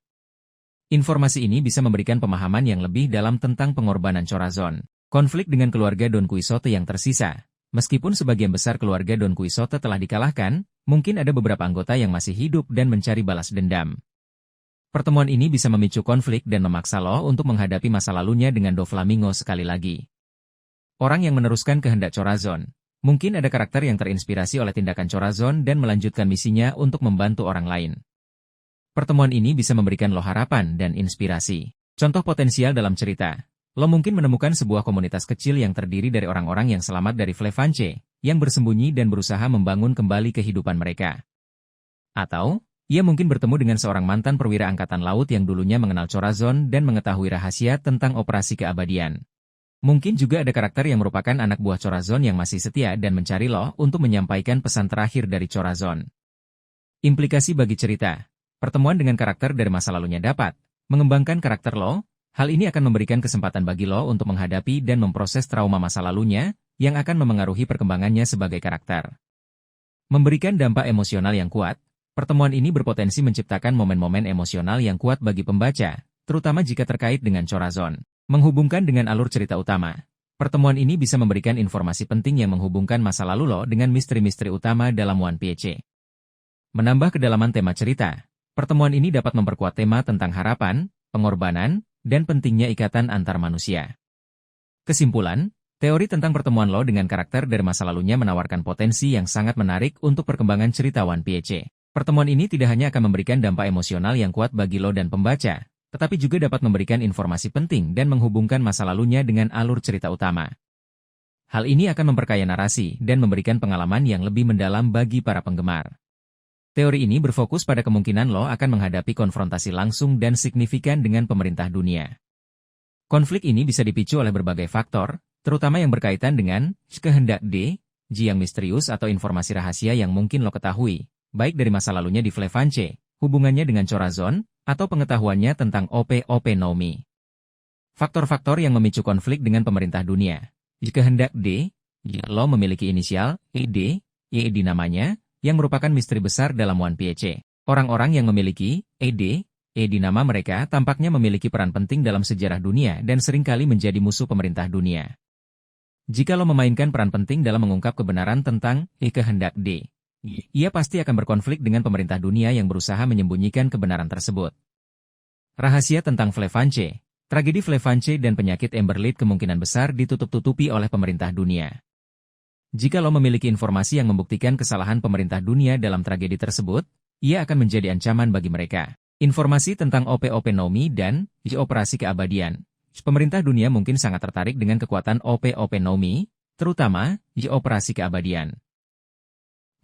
Informasi ini bisa memberikan pemahaman yang lebih dalam tentang pengorbanan Chorazon. Konflik dengan keluarga Don Quixote yang tersisa. Meskipun sebagian besar keluarga Don Quixote telah dikalahkan, mungkin ada beberapa anggota yang masih hidup dan mencari balas dendam. Pertemuan ini bisa memicu konflik dan memaksa lo untuk menghadapi masa lalunya dengan Doflamingo sekali lagi. Orang yang meneruskan kehendak Chorazon. Mungkin ada karakter yang terinspirasi oleh tindakan Chorazon dan melanjutkan misinya untuk membantu orang lain. Pertemuan ini bisa memberikan lo harapan dan inspirasi. Contoh potensial dalam cerita. Lo mungkin menemukan sebuah komunitas kecil yang terdiri dari orang-orang yang selamat dari Flefanche, yang bersembunyi dan berusaha membangun kembali kehidupan mereka. Atau, ia mungkin bertemu dengan seorang mantan perwira angkatan laut yang dulunya mengenal Chorazon dan mengetahui rahasia tentang operasi keabadian. Mungkin juga ada karakter yang merupakan anak buah Chorazon yang masih setia dan mencari lo untuk menyampaikan pesan terakhir dari Chorazon. Implikasi bagi cerita. Pertemuan dengan karakter dari masa lalunya dapat mengembangkan karakter lo. Hal ini akan memberikan kesempatan bagi lo untuk menghadapi dan memproses trauma masa lalunya, yang akan memengaruhi perkembangannya sebagai karakter. Memberikan dampak emosional yang kuat, pertemuan ini berpotensi menciptakan momen-momen emosional yang kuat bagi pembaca, terutama jika terkait dengan Chorazon. Menghubungkan dengan alur cerita utama. Pertemuan ini bisa memberikan informasi penting yang menghubungkan masa lalu lo dengan misteri-misteri utama dalam One Piece. Menambah kedalaman tema cerita, pertemuan ini dapat memperkuat tema tentang harapan, pengorbanan, dan pentingnya ikatan antar manusia. Kesimpulan, teori tentang pertemuan lo dengan karakter dari masa lalunya menawarkan potensi yang sangat menarik untuk perkembangan cerita One Piece. Pertemuan ini tidak hanya akan memberikan dampak emosional yang kuat bagi lo dan pembaca, tetapi juga dapat memberikan informasi penting dan menghubungkan masa lalunya dengan alur cerita utama. Hal ini akan memperkaya narasi dan memberikan pengalaman yang lebih mendalam bagi para penggemar. Teori ini berfokus pada kemungkinan lo akan menghadapi konfrontasi langsung dan signifikan dengan pemerintah dunia. Konflik ini bisa dipicu oleh berbagai faktor, terutama yang berkaitan dengan kehendak yang misterius atau informasi rahasia yang mungkin lo ketahui, baik dari masa lalunya di Flefanche, hubungannya dengan Chorazon, atau pengetahuannya tentang Op Nomi. Faktor-faktor yang memicu konflik dengan pemerintah dunia. Kehendak lo memiliki inisial ED namanya, yang merupakan misteri besar dalam One Piece. Orang-orang yang memiliki ED nama mereka tampaknya memiliki peran penting dalam sejarah dunia dan seringkali menjadi musuh pemerintah dunia. Jika lo memainkan peran penting dalam mengungkap kebenaran tentang kehendak ia pasti akan berkonflik dengan pemerintah dunia yang berusaha menyembunyikan kebenaran tersebut. Rahasia tentang Flefanche. Tragedi Flefanche dan penyakit Emberlit kemungkinan besar ditutup-tutupi oleh pemerintah dunia. Jika lo memiliki informasi yang membuktikan kesalahan pemerintah dunia dalam tragedi tersebut, ia akan menjadi ancaman bagi mereka. Informasi tentang OP-OP Nomi dan operasi keabadian. Pemerintah dunia mungkin sangat tertarik dengan kekuatan OP-OP Nomi, terutama operasi keabadian.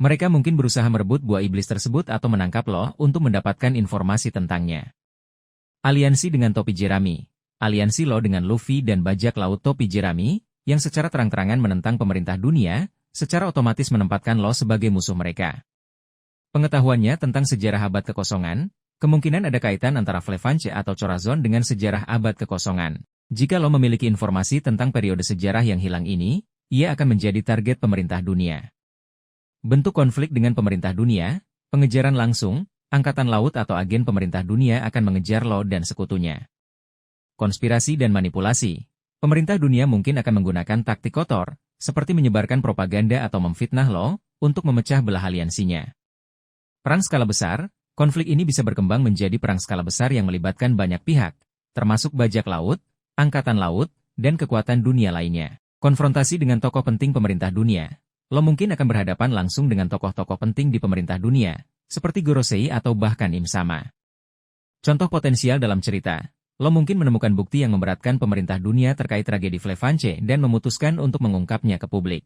Mereka mungkin berusaha merebut buah iblis tersebut atau menangkap lo untuk mendapatkan informasi tentangnya. Aliansi dengan topi jerami. Aliansi lo dengan Luffy dan bajak laut topi jerami, yang secara terang-terangan menentang pemerintah dunia, secara otomatis menempatkan lo sebagai musuh mereka. Pengetahuannya tentang sejarah abad kekosongan, kemungkinan ada kaitan antara Flefanche atau Corazon dengan sejarah abad kekosongan. Jika lo memiliki informasi tentang periode sejarah yang hilang ini, ia akan menjadi target pemerintah dunia. Bentuk konflik dengan pemerintah dunia, pengejaran langsung, angkatan laut atau agen pemerintah dunia akan mengejar lo dan sekutunya. Konspirasi dan manipulasi. Pemerintah dunia mungkin akan menggunakan taktik kotor, seperti menyebarkan propaganda atau memfitnah lo, untuk memecah belah aliansinya. Perang skala besar. Konflik ini bisa berkembang menjadi perang skala besar yang melibatkan banyak pihak, termasuk bajak laut, angkatan laut, dan kekuatan dunia lainnya. Konfrontasi dengan tokoh penting pemerintah dunia. Lo mungkin akan berhadapan langsung dengan tokoh-tokoh penting di pemerintah dunia, seperti Gorosei atau bahkan Im Sama. Contoh potensial dalam cerita. Lo mungkin menemukan bukti yang memberatkan pemerintah dunia terkait tragedi Flefanche dan memutuskan untuk mengungkapnya ke publik.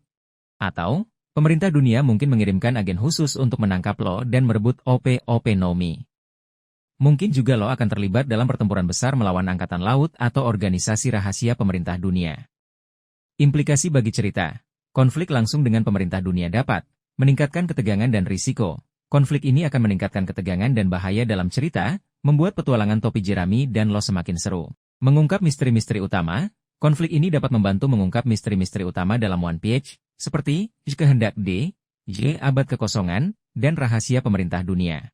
Atau, pemerintah dunia mungkin mengirimkan agen khusus untuk menangkap lo dan merebut OP-OP Nomi. Mungkin juga lo akan terlibat dalam pertempuran besar melawan angkatan laut atau organisasi rahasia pemerintah dunia. Implikasi bagi cerita. Konflik langsung dengan pemerintah dunia dapat meningkatkan ketegangan dan risiko. Konflik ini akan meningkatkan ketegangan dan bahaya dalam cerita, membuat petualangan topi jerami dan lo semakin seru. Mengungkap misteri-misteri utama. Konflik ini dapat membantu mengungkap misteri-misteri utama dalam One Piece, seperti kehendak D, abad kekosongan, dan rahasia pemerintah dunia.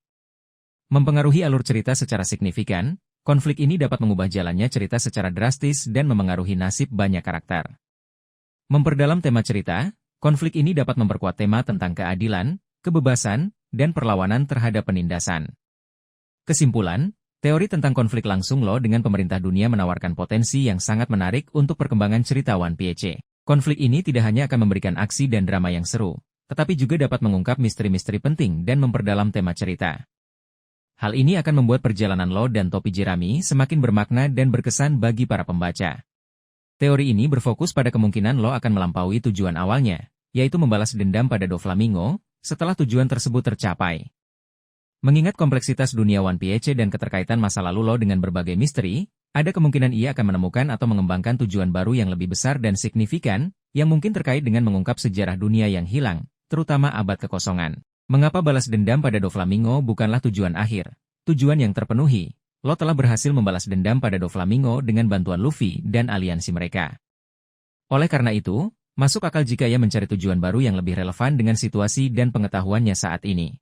Mempengaruhi alur cerita secara signifikan, konflik ini dapat mengubah jalannya cerita secara drastis dan memengaruhi nasib banyak karakter. Memperdalam tema cerita, konflik ini dapat memperkuat tema tentang keadilan, kebebasan, dan perlawanan terhadap penindasan. Kesimpulan, teori tentang konflik langsung lo dengan pemerintah dunia menawarkan potensi yang sangat menarik untuk perkembangan cerita One Piece. Konflik ini tidak hanya akan memberikan aksi dan drama yang seru, tetapi juga dapat mengungkap misteri-misteri penting dan memperdalam tema cerita. Hal ini akan membuat perjalanan lo dan topi jerami semakin bermakna dan berkesan bagi para pembaca. Teori ini berfokus pada kemungkinan lo akan melampaui tujuan awalnya, yaitu membalas dendam pada Doflamingo, setelah tujuan tersebut tercapai. Mengingat kompleksitas dunia One Piece dan keterkaitan masa lalu lo dengan berbagai misteri, ada kemungkinan ia akan menemukan atau mengembangkan tujuan baru yang lebih besar dan signifikan, yang mungkin terkait dengan mengungkap sejarah dunia yang hilang, terutama abad kekosongan. Mengapa balas dendam pada Doflamingo bukanlah tujuan akhir, tujuan yang terpenuhi? Lo telah berhasil membalas dendam pada Doflamingo dengan bantuan Luffy dan aliansi mereka. Oleh karena itu, masuk akal jika ia mencari tujuan baru yang lebih relevan dengan situasi dan pengetahuannya saat ini.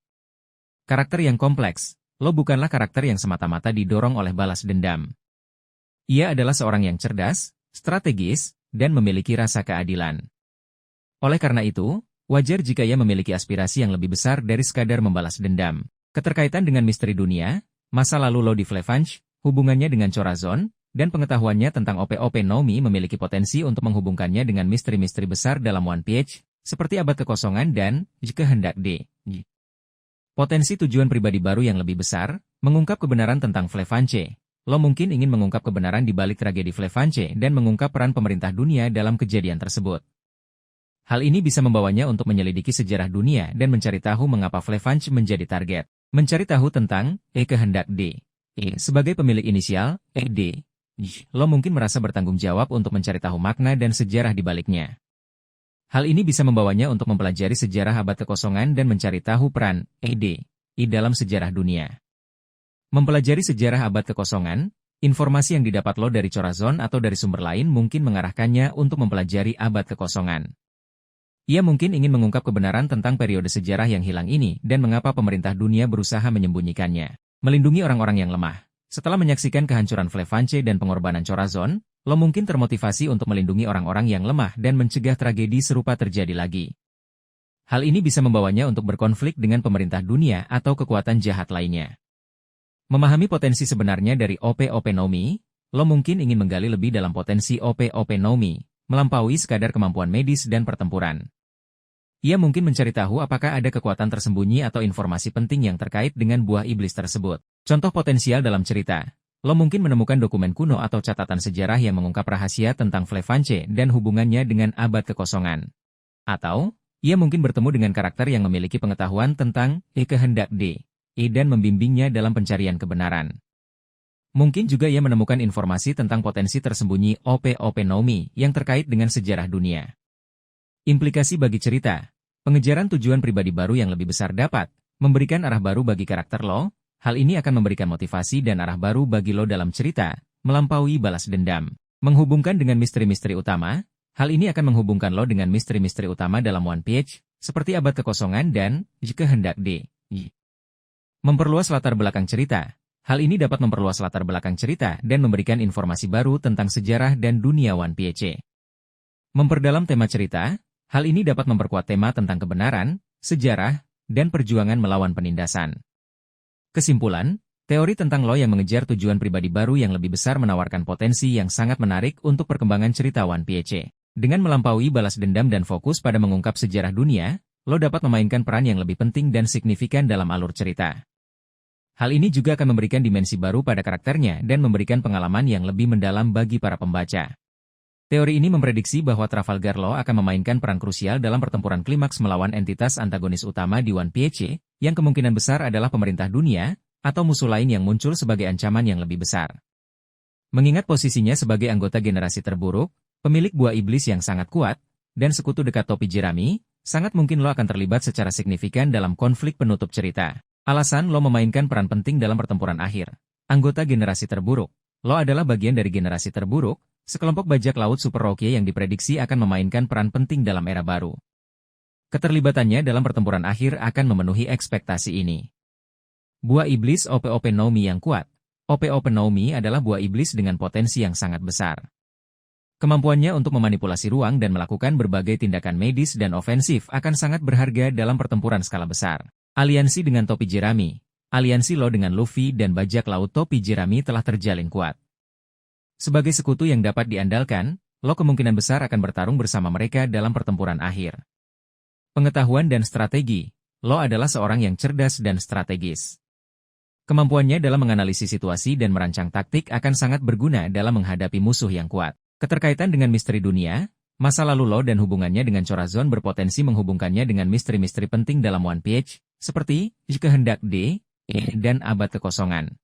Karakter yang kompleks. Lo bukanlah karakter yang semata-mata didorong oleh balas dendam. Ia adalah seorang yang cerdas, strategis, dan memiliki rasa keadilan. Oleh karena itu, wajar jika ia memiliki aspirasi yang lebih besar dari sekadar membalas dendam. Keterkaitan dengan misteri dunia, masa lalu lo di Flefanche, hubungannya dengan Corazon, dan pengetahuannya tentang OP-OP Nomi memiliki potensi untuk menghubungkannya dengan misteri-misteri besar dalam One Piece, seperti abad kekosongan dan kehendak D. Potensi tujuan pribadi baru yang lebih besar, mengungkap kebenaran tentang Flefanche. Lo mungkin ingin mengungkap kebenaran di balik tragedi Flefanche dan mengungkap peran pemerintah dunia dalam kejadian tersebut. Hal ini bisa membawanya untuk menyelidiki sejarah dunia dan mencari tahu mengapa Flefanche menjadi target. Mencari tahu tentang kehendak D. Sebagai pemilik inisial D, lo mungkin merasa bertanggung jawab untuk mencari tahu makna dan sejarah di baliknya. Hal ini bisa membawanya untuk mempelajari sejarah abad kekosongan dan mencari tahu peran D dalam sejarah dunia. Mempelajari sejarah abad kekosongan, informasi yang didapat lo dari Corazon atau dari sumber lain mungkin mengarahkannya untuk mempelajari abad kekosongan. Ia mungkin ingin mengungkap kebenaran tentang periode sejarah yang hilang ini dan mengapa pemerintah dunia berusaha menyembunyikannya. Melindungi orang-orang yang lemah. Setelah menyaksikan kehancuran Flefanche dan pengorbanan Corazon, lo mungkin termotivasi untuk melindungi orang-orang yang lemah dan mencegah tragedi serupa terjadi lagi. Hal ini bisa membawanya untuk berkonflik dengan pemerintah dunia atau kekuatan jahat lainnya. Memahami potensi sebenarnya dari OP-OP Nomi, lo mungkin ingin menggali lebih dalam potensi OP-OP Nomi, melampaui sekadar kemampuan medis dan pertempuran. Ia mungkin mencari tahu apakah ada kekuatan tersembunyi atau informasi penting yang terkait dengan buah iblis tersebut. Contoh potensial dalam cerita. Lo mungkin menemukan dokumen kuno atau catatan sejarah yang mengungkap rahasia tentang Flevance dan hubungannya dengan abad kekosongan. Atau, ia mungkin bertemu dengan karakter yang memiliki pengetahuan tentang kehendak D, dan membimbingnya dalam pencarian kebenaran. Mungkin juga ia menemukan informasi tentang potensi tersembunyi OP-OP Nomi yang terkait dengan sejarah dunia. Implikasi bagi cerita, pengejaran tujuan pribadi baru yang lebih besar dapat memberikan arah baru bagi karakter lo. Hal ini akan memberikan motivasi dan arah baru bagi lo dalam cerita, melampaui balas dendam. Menghubungkan dengan misteri-misteri utama, hal ini akan menghubungkan lo dengan misteri-misteri utama dalam One Piece, seperti abad kekosongan dan kehendak D. Memperluas latar belakang cerita. Hal ini dapat memperluas latar belakang cerita dan memberikan informasi baru tentang sejarah dan dunia One Piece. Memperdalam tema cerita, hal ini dapat memperkuat tema tentang kebenaran, sejarah, dan perjuangan melawan penindasan. Kesimpulan, teori tentang lo yang mengejar tujuan pribadi baru yang lebih besar menawarkan potensi yang sangat menarik untuk perkembangan cerita One Piece. Dengan melampaui balas dendam dan fokus pada mengungkap sejarah dunia, lo dapat memainkan peran yang lebih penting dan signifikan dalam alur cerita. Hal ini juga akan memberikan dimensi baru pada karakternya dan memberikan pengalaman yang lebih mendalam bagi para pembaca. Teori ini memprediksi bahwa Trafalgar Law akan memainkan peran krusial dalam pertempuran klimaks melawan entitas antagonis utama di One Piece, yang kemungkinan besar adalah pemerintah dunia, atau musuh lain yang muncul sebagai ancaman yang lebih besar. Mengingat posisinya sebagai anggota generasi terburuk, pemilik buah iblis yang sangat kuat, dan sekutu dekat topi jerami, sangat mungkin lo akan terlibat secara signifikan dalam konflik penutup cerita. Alasan lo memainkan peran penting dalam pertempuran akhir. Anggota generasi terburuk. Lo adalah bagian dari generasi terburuk, sekelompok bajak laut Super Rookie yang diprediksi akan memainkan peran penting dalam era baru. Keterlibatannya dalam pertempuran akhir akan memenuhi ekspektasi ini. Buah iblis OP-OP Nomi yang kuat. OP-OP Nomi adalah buah iblis dengan potensi yang sangat besar. Kemampuannya untuk memanipulasi ruang dan melakukan berbagai tindakan medis dan ofensif akan sangat berharga dalam pertempuran skala besar. Aliansi dengan topi jerami. Aliansi lo dengan Luffy dan bajak laut topi jerami telah terjalin kuat. Sebagai sekutu yang dapat diandalkan, lo kemungkinan besar akan bertarung bersama mereka dalam pertempuran akhir. Pengetahuan dan strategi. Lo adalah seorang yang cerdas dan strategis. Kemampuannya dalam menganalisis situasi dan merancang taktik akan sangat berguna dalam menghadapi musuh yang kuat. Keterkaitan dengan misteri dunia, masa lalu lo dan hubungannya dengan Corazon berpotensi menghubungkannya dengan misteri-misteri penting dalam One Piece, seperti kehendak D, dan abad kekosongan.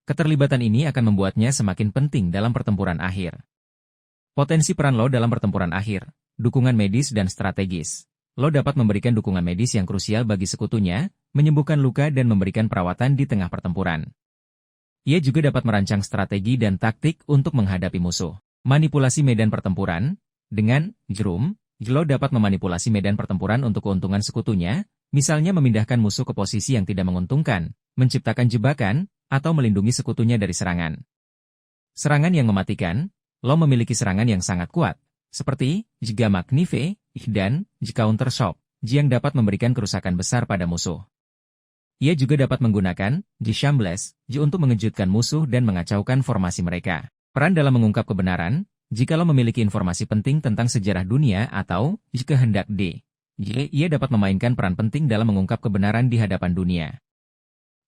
Keterlibatan ini akan membuatnya semakin penting dalam pertempuran akhir. Potensi peran lo dalam pertempuran akhir, dukungan medis dan strategis. Lo dapat memberikan dukungan medis yang krusial bagi sekutunya, menyembuhkan luka dan memberikan perawatan di tengah pertempuran. Ia juga dapat merancang strategi dan taktik untuk menghadapi musuh. Manipulasi medan pertempuran. Dengan Drum, lo dapat memanipulasi medan pertempuran untuk keuntungan sekutunya, misalnya memindahkan musuh ke posisi yang tidak menguntungkan, menciptakan jebakan, atau melindungi sekutunya dari serangan. Serangan yang mematikan. Lo memiliki serangan yang sangat kuat, seperti Jiga Magnife dan Counter Shock, yang dapat memberikan kerusakan besar pada musuh. Ia juga dapat menggunakan Shambles untuk mengejutkan musuh dan mengacaukan formasi mereka. Peran dalam mengungkap kebenaran. Jika lo memiliki informasi penting tentang sejarah dunia atau kehendak D, ia dapat memainkan peran penting dalam mengungkap kebenaran di hadapan dunia.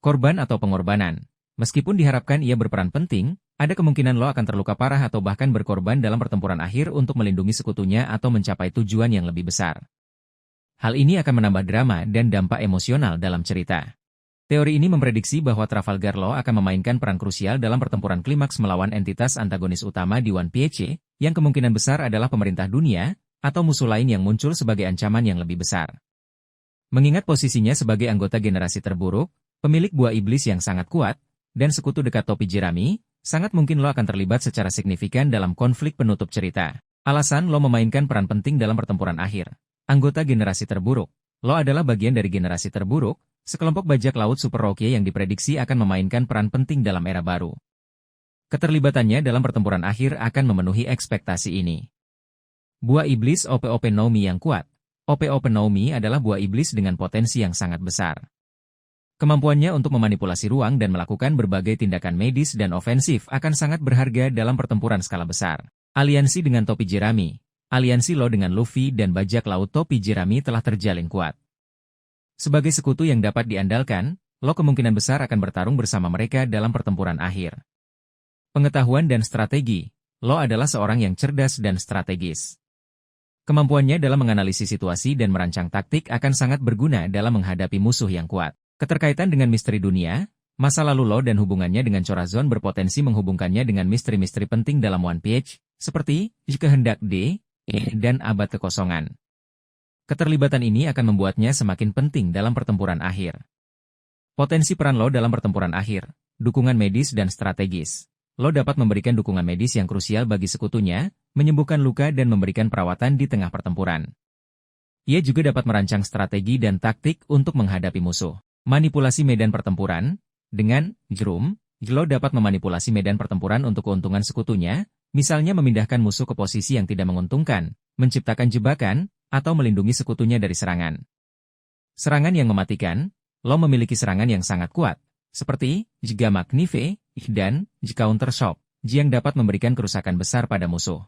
Korban atau pengorbanan. Meskipun diharapkan ia berperan penting, ada kemungkinan lo akan terluka parah atau bahkan berkorban dalam pertempuran akhir untuk melindungi sekutunya atau mencapai tujuan yang lebih besar. Hal ini akan menambah drama dan dampak emosional dalam cerita. Teori ini memprediksi bahwa Trafalgar Law akan memainkan peran krusial dalam pertempuran klimaks melawan entitas antagonis utama di One Piece, yang kemungkinan besar adalah pemerintah dunia, atau musuh lain yang muncul sebagai ancaman yang lebih besar. Mengingat posisinya sebagai anggota generasi terburuk, pemilik buah iblis yang sangat kuat, dan sekutu dekat topi jerami, sangat mungkin lo akan terlibat secara signifikan dalam konflik penutup cerita. Alasan lo memainkan peran penting dalam pertempuran akhir. Anggota generasi terburuk. Lo adalah bagian dari generasi terburuk, sekelompok bajak laut Super Rookie yang diprediksi akan memainkan peran penting dalam era baru. Keterlibatannya dalam pertempuran akhir akan memenuhi ekspektasi ini. Buah iblis OP-OP Nomi yang kuat. OP-OP Nomi adalah buah iblis dengan potensi yang sangat besar. Kemampuannya untuk memanipulasi ruang dan melakukan berbagai tindakan medis dan ofensif akan sangat berharga dalam pertempuran skala besar. Aliansi dengan topi jerami. aliansi lo dengan Luffy dan bajak laut topi jerami telah terjalin kuat. Sebagai sekutu yang dapat diandalkan, lo kemungkinan besar akan bertarung bersama mereka dalam pertempuran akhir. Pengetahuan dan strategi, lo adalah seorang yang cerdas dan strategis. Kemampuannya dalam menganalisis situasi dan merancang taktik akan sangat berguna dalam menghadapi musuh yang kuat. Keterkaitan dengan misteri dunia, masa lalu lo dan hubungannya dengan Corazon berpotensi menghubungkannya dengan misteri-misteri penting dalam One Piece, seperti Kehendak D, dan Abad Kekosongan. Keterlibatan ini akan membuatnya semakin penting dalam pertempuran akhir. Potensi peran lo dalam pertempuran akhir, dukungan medis dan strategis. Lo dapat memberikan dukungan medis yang krusial bagi sekutunya, menyembuhkan luka dan memberikan perawatan di tengah pertempuran. Ia juga dapat merancang strategi dan taktik untuk menghadapi musuh. Manipulasi medan pertempuran. Dengan Drum, lo dapat memanipulasi medan pertempuran untuk keuntungan sekutunya, misalnya memindahkan musuh ke posisi yang tidak menguntungkan, menciptakan jebakan, atau melindungi sekutunya dari serangan. Serangan yang mematikan, lo memiliki serangan yang sangat kuat, seperti Jga Magnife dan Counter Shock, yang dapat memberikan kerusakan besar pada musuh.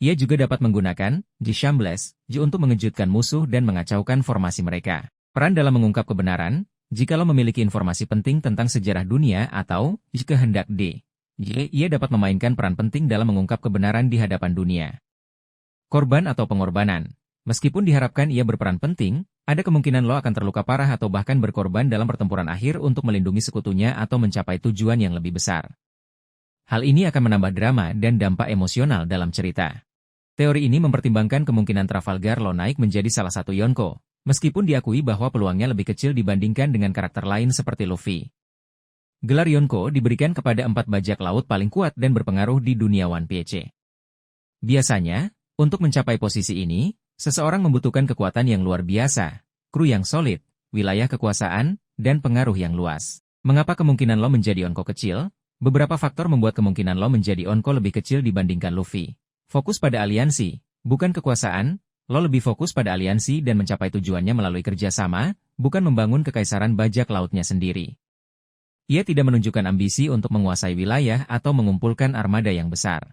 Ia juga dapat menggunakan Shambles untuk mengejutkan musuh dan mengacaukan formasi mereka. Peran dalam mengungkap kebenaran, jika lo memiliki informasi penting tentang sejarah dunia atau Kehendak D, ia dapat memainkan peran penting dalam mengungkap kebenaran di hadapan dunia. Korban atau pengorbanan. Meskipun diharapkan ia berperan penting, ada kemungkinan lo akan terluka parah atau bahkan berkorban dalam pertempuran akhir untuk melindungi sekutunya atau mencapai tujuan yang lebih besar. Hal ini akan menambah drama dan dampak emosional dalam cerita. Teori ini mempertimbangkan kemungkinan Trafalgar Law naik menjadi salah satu Yonko, meskipun diakui bahwa peluangnya lebih kecil dibandingkan dengan karakter lain seperti Luffy. Gelar Yonko diberikan kepada 4 bajak laut paling kuat dan berpengaruh di dunia One Piece. Biasanya, untuk mencapai posisi ini, seseorang membutuhkan kekuatan yang luar biasa, kru yang solid, wilayah kekuasaan, dan pengaruh yang luas. Mengapa kemungkinan lo menjadi Yonko kecil? Beberapa faktor membuat kemungkinan lo menjadi Yonko lebih kecil dibandingkan Luffy. Fokus pada aliansi, bukan kekuasaan. Lo lebih fokus pada aliansi dan mencapai tujuannya melalui kerjasama, bukan membangun kekaisaran bajak lautnya sendiri. Ia tidak menunjukkan ambisi untuk menguasai wilayah atau mengumpulkan armada yang besar.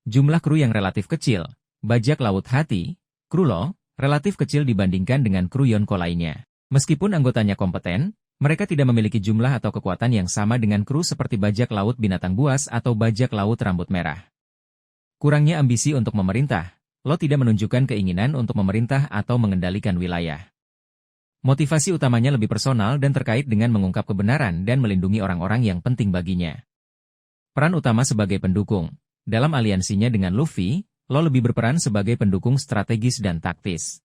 Jumlah kru yang relatif kecil, bajak laut hati, kru lo, relatif kecil dibandingkan dengan kru Yonko lainnya. Meskipun anggotanya kompeten, mereka tidak memiliki jumlah atau kekuatan yang sama dengan kru seperti bajak laut binatang buas atau bajak laut rambut merah. Kurangnya ambisi untuk memerintah, lo tidak menunjukkan keinginan untuk memerintah atau mengendalikan wilayah. Motivasi utamanya lebih personal dan terkait dengan mengungkap kebenaran dan melindungi orang-orang yang penting baginya. Peran utama sebagai pendukung. Dalam aliansinya dengan Luffy, lo lebih berperan sebagai pendukung strategis dan taktis.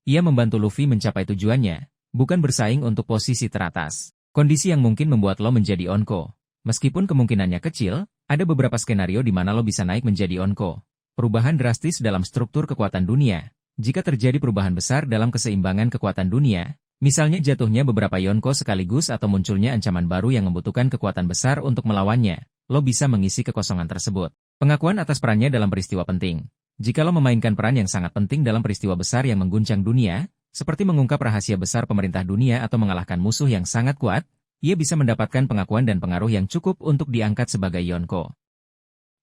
Ia membantu Luffy mencapai tujuannya, bukan bersaing untuk posisi teratas. Kondisi yang mungkin membuat lo menjadi Yonko. Meskipun kemungkinannya kecil, ada beberapa skenario di mana lo bisa naik menjadi Yonko. Perubahan drastis dalam struktur kekuatan dunia. Jika terjadi perubahan besar dalam keseimbangan kekuatan dunia, misalnya jatuhnya beberapa Yonko sekaligus atau munculnya ancaman baru yang membutuhkan kekuatan besar untuk melawannya, lo bisa mengisi kekosongan tersebut. Pengakuan atas perannya dalam peristiwa penting. Jika lo memainkan peran yang sangat penting dalam peristiwa besar yang mengguncang dunia, seperti mengungkap rahasia besar pemerintah dunia atau mengalahkan musuh yang sangat kuat, ia bisa mendapatkan pengakuan dan pengaruh yang cukup untuk diangkat sebagai Yonko.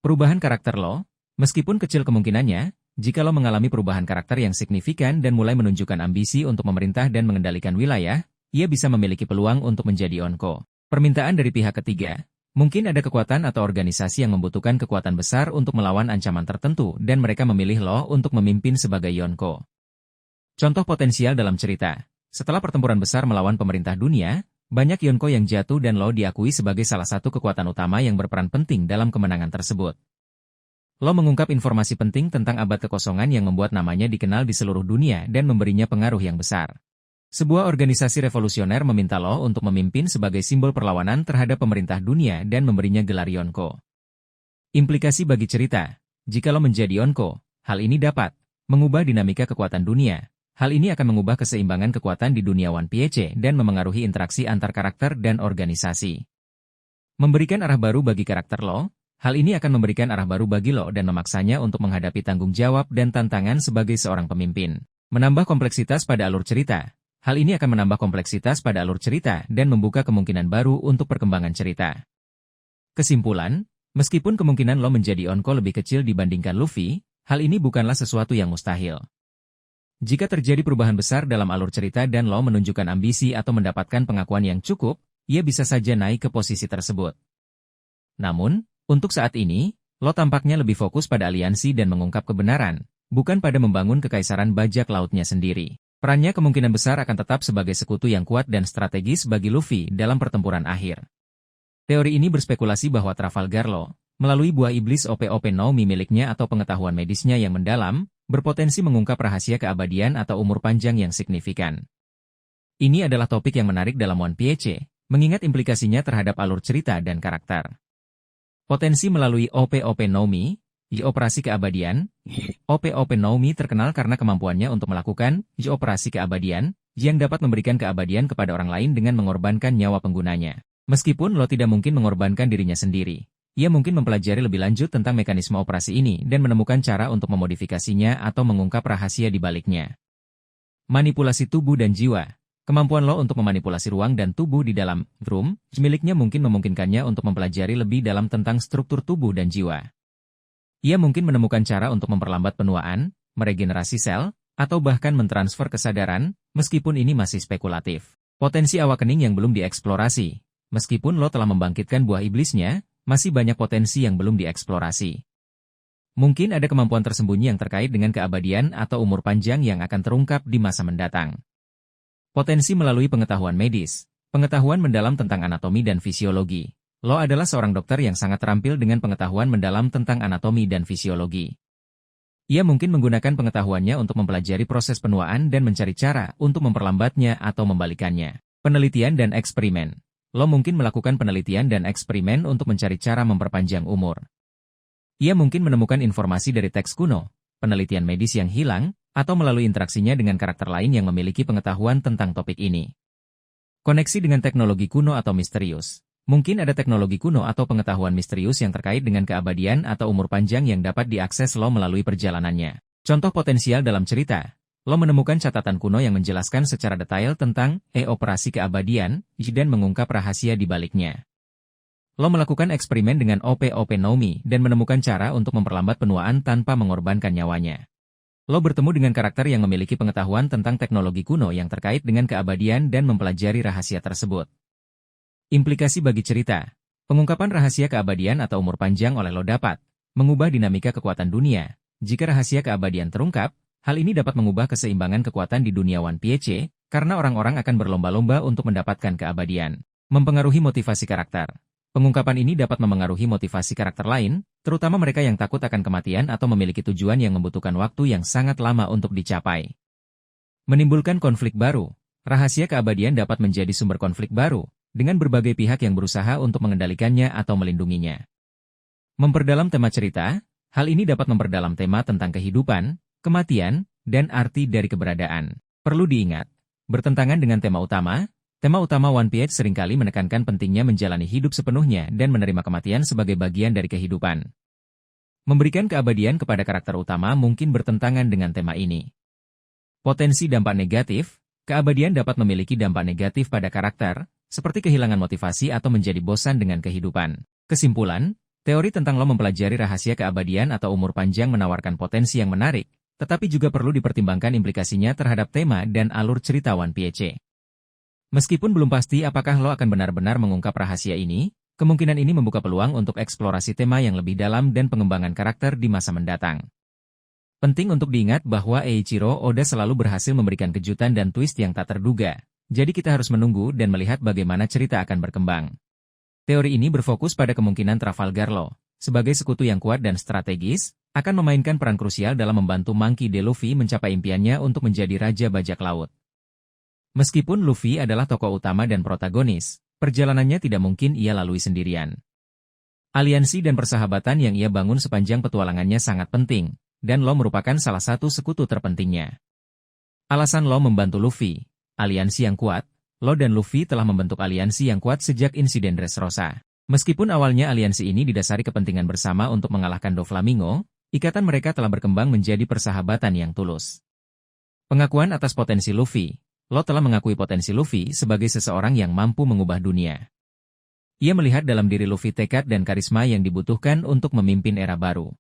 Perubahan karakter lo, meskipun kecil kemungkinannya, jika lo mengalami perubahan karakter yang signifikan dan mulai menunjukkan ambisi untuk memerintah dan mengendalikan wilayah, ia bisa memiliki peluang untuk menjadi Yonko. Permintaan dari pihak ketiga. Mungkin ada kekuatan atau organisasi yang membutuhkan kekuatan besar untuk melawan ancaman tertentu dan mereka memilih lo untuk memimpin sebagai Yonko. Contoh potensial dalam cerita. Setelah pertempuran besar melawan pemerintah dunia, banyak Yonko yang jatuh dan lo diakui sebagai salah satu kekuatan utama yang berperan penting dalam kemenangan tersebut. Lo mengungkap informasi penting tentang abad kekosongan yang membuat namanya dikenal di seluruh dunia dan memberinya pengaruh yang besar. Sebuah organisasi revolusioner meminta lo untuk memimpin sebagai simbol perlawanan terhadap pemerintah dunia dan memberinya gelar Yonko. Implikasi bagi cerita. Jika lo menjadi Yonko, hal ini dapat mengubah dinamika kekuatan dunia. Hal ini akan mengubah keseimbangan kekuatan di dunia One Piece dan memengaruhi interaksi antar karakter dan organisasi. Memberikan arah baru bagi karakter lo, hal ini akan memberikan arah baru bagi lo dan memaksanya untuk menghadapi tanggung jawab dan tantangan sebagai seorang pemimpin. Menambah kompleksitas pada alur cerita. Hal ini akan menambah kompleksitas pada alur cerita dan membuka kemungkinan baru untuk perkembangan cerita. Kesimpulan, meskipun kemungkinan lo menjadi Yonko lebih kecil dibandingkan Luffy, hal ini bukanlah sesuatu yang mustahil. Jika terjadi perubahan besar dalam alur cerita dan Law menunjukkan ambisi atau mendapatkan pengakuan yang cukup, ia bisa saja naik ke posisi tersebut. Namun, untuk saat ini, Law tampaknya lebih fokus pada aliansi dan mengungkap kebenaran, bukan pada membangun kekaisaran bajak lautnya sendiri. Perannya kemungkinan besar akan tetap sebagai sekutu yang kuat dan strategis bagi Luffy dalam pertempuran akhir. Teori ini berspekulasi bahwa Trafalgar Law, melalui buah iblis OP-OP Nomi miliknya atau pengetahuan medisnya yang mendalam, berpotensi mengungkap rahasia keabadian atau umur panjang yang signifikan. Ini adalah topik yang menarik dalam One Piece, mengingat implikasinya terhadap alur cerita dan karakter. Potensi melalui OP-OP Nomi, operasi keabadian. OP-OP Nomi terkenal karena kemampuannya untuk melakukan operasi keabadian, yang dapat memberikan keabadian kepada orang lain dengan mengorbankan nyawa penggunanya. Meskipun Law tidak mungkin mengorbankan dirinya sendiri, ia mungkin mempelajari lebih lanjut tentang mekanisme operasi ini dan menemukan cara untuk memodifikasinya atau mengungkap rahasia di baliknya. Manipulasi tubuh dan jiwa. Kemampuan Law untuk memanipulasi ruang dan tubuh di dalam room miliknya mungkin memungkinkannya untuk mempelajari lebih dalam tentang struktur tubuh dan jiwa. Ia mungkin menemukan cara untuk memperlambat penuaan, meregenerasi sel, atau bahkan mentransfer kesadaran, meskipun ini masih spekulatif. Potensi awakening yang belum dieksplorasi. Meskipun Law telah membangkitkan buah iblisnya, masih banyak potensi yang belum dieksplorasi. Mungkin ada kemampuan tersembunyi yang terkait dengan keabadian atau umur panjang yang akan terungkap di masa mendatang. Potensi melalui pengetahuan medis. Pengetahuan mendalam tentang anatomi dan fisiologi. Law adalah seorang dokter yang sangat terampil dengan pengetahuan mendalam tentang anatomi dan fisiologi. Ia mungkin menggunakan pengetahuannya untuk mempelajari proses penuaan dan mencari cara untuk memperlambatnya atau membalikannya. Penelitian dan eksperimen. Law mungkin melakukan penelitian dan eksperimen untuk mencari cara memperpanjang umur. Ia mungkin menemukan informasi dari teks kuno, penelitian medis yang hilang, atau melalui interaksinya dengan karakter lain yang memiliki pengetahuan tentang topik ini. Koneksi dengan teknologi kuno atau misterius. Mungkin ada teknologi kuno atau pengetahuan misterius yang terkait dengan keabadian atau umur panjang yang dapat diakses Law melalui perjalanannya. Contoh potensial dalam cerita, Law menemukan catatan kuno yang menjelaskan secara detail tentang operasi keabadian dan mengungkap rahasia di baliknya. Law melakukan eksperimen dengan OP-OP Nomi dan menemukan cara untuk memperlambat penuaan tanpa mengorbankan nyawanya. Law bertemu dengan karakter yang memiliki pengetahuan tentang teknologi kuno yang terkait dengan keabadian dan mempelajari rahasia tersebut. Implikasi bagi cerita. Pengungkapan rahasia keabadian atau umur panjang oleh Law dapat mengubah dinamika kekuatan dunia. Jika rahasia keabadian terungkap, hal ini dapat mengubah keseimbangan kekuatan di dunia One Piece, karena orang-orang akan berlomba-lomba untuk mendapatkan keabadian. Mempengaruhi motivasi karakter. Pengungkapan ini dapat memengaruhi motivasi karakter lain, terutama mereka yang takut akan kematian atau memiliki tujuan yang membutuhkan waktu yang sangat lama untuk dicapai. Menimbulkan konflik baru. Rahasia keabadian dapat menjadi sumber konflik baru, dengan berbagai pihak yang berusaha untuk mengendalikannya atau melindunginya. Memperdalam tema cerita, hal ini dapat memperdalam tema tentang kehidupan, kematian, dan arti dari keberadaan. Perlu diingat, bertentangan dengan tema utama One Piece seringkali menekankan pentingnya menjalani hidup sepenuhnya dan menerima kematian sebagai bagian dari kehidupan. Memberikan keabadian kepada karakter utama mungkin bertentangan dengan tema ini. Potensi dampak negatif, keabadian dapat memiliki dampak negatif pada karakter, seperti kehilangan motivasi atau menjadi bosan dengan kehidupan. Kesimpulan, teori tentang Law mempelajari rahasia keabadian atau umur panjang menawarkan potensi yang menarik, tetapi juga perlu dipertimbangkan implikasinya terhadap tema dan alur cerita One Piece. Meskipun belum pasti apakah Law akan benar-benar mengungkap rahasia ini, kemungkinan ini membuka peluang untuk eksplorasi tema yang lebih dalam dan pengembangan karakter di masa mendatang. Penting untuk diingat bahwa Eiichiro Oda selalu berhasil memberikan kejutan dan twist yang tak terduga. Jadi kita harus menunggu dan melihat bagaimana cerita akan berkembang. Teori ini berfokus pada kemungkinan Trafalgar Law, sebagai sekutu yang kuat dan strategis, akan memainkan peran krusial dalam membantu Monkey D. Luffy mencapai impiannya untuk menjadi Raja Bajak Laut. Meskipun Luffy adalah tokoh utama dan protagonis, perjalanannya tidak mungkin ia lalui sendirian. Aliansi dan persahabatan yang ia bangun sepanjang petualangannya sangat penting, dan Law merupakan salah satu sekutu terpentingnya. Alasan Law membantu Luffy. Aliansi yang kuat, Law dan Luffy telah membentuk aliansi yang kuat sejak insiden Dressrosa. Meskipun awalnya aliansi ini didasari kepentingan bersama untuk mengalahkan Doflamingo, ikatan mereka telah berkembang menjadi persahabatan yang tulus. Pengakuan atas potensi Luffy. Law telah mengakui potensi Luffy sebagai seseorang yang mampu mengubah dunia. Ia melihat dalam diri Luffy tekad dan karisma yang dibutuhkan untuk memimpin era baru.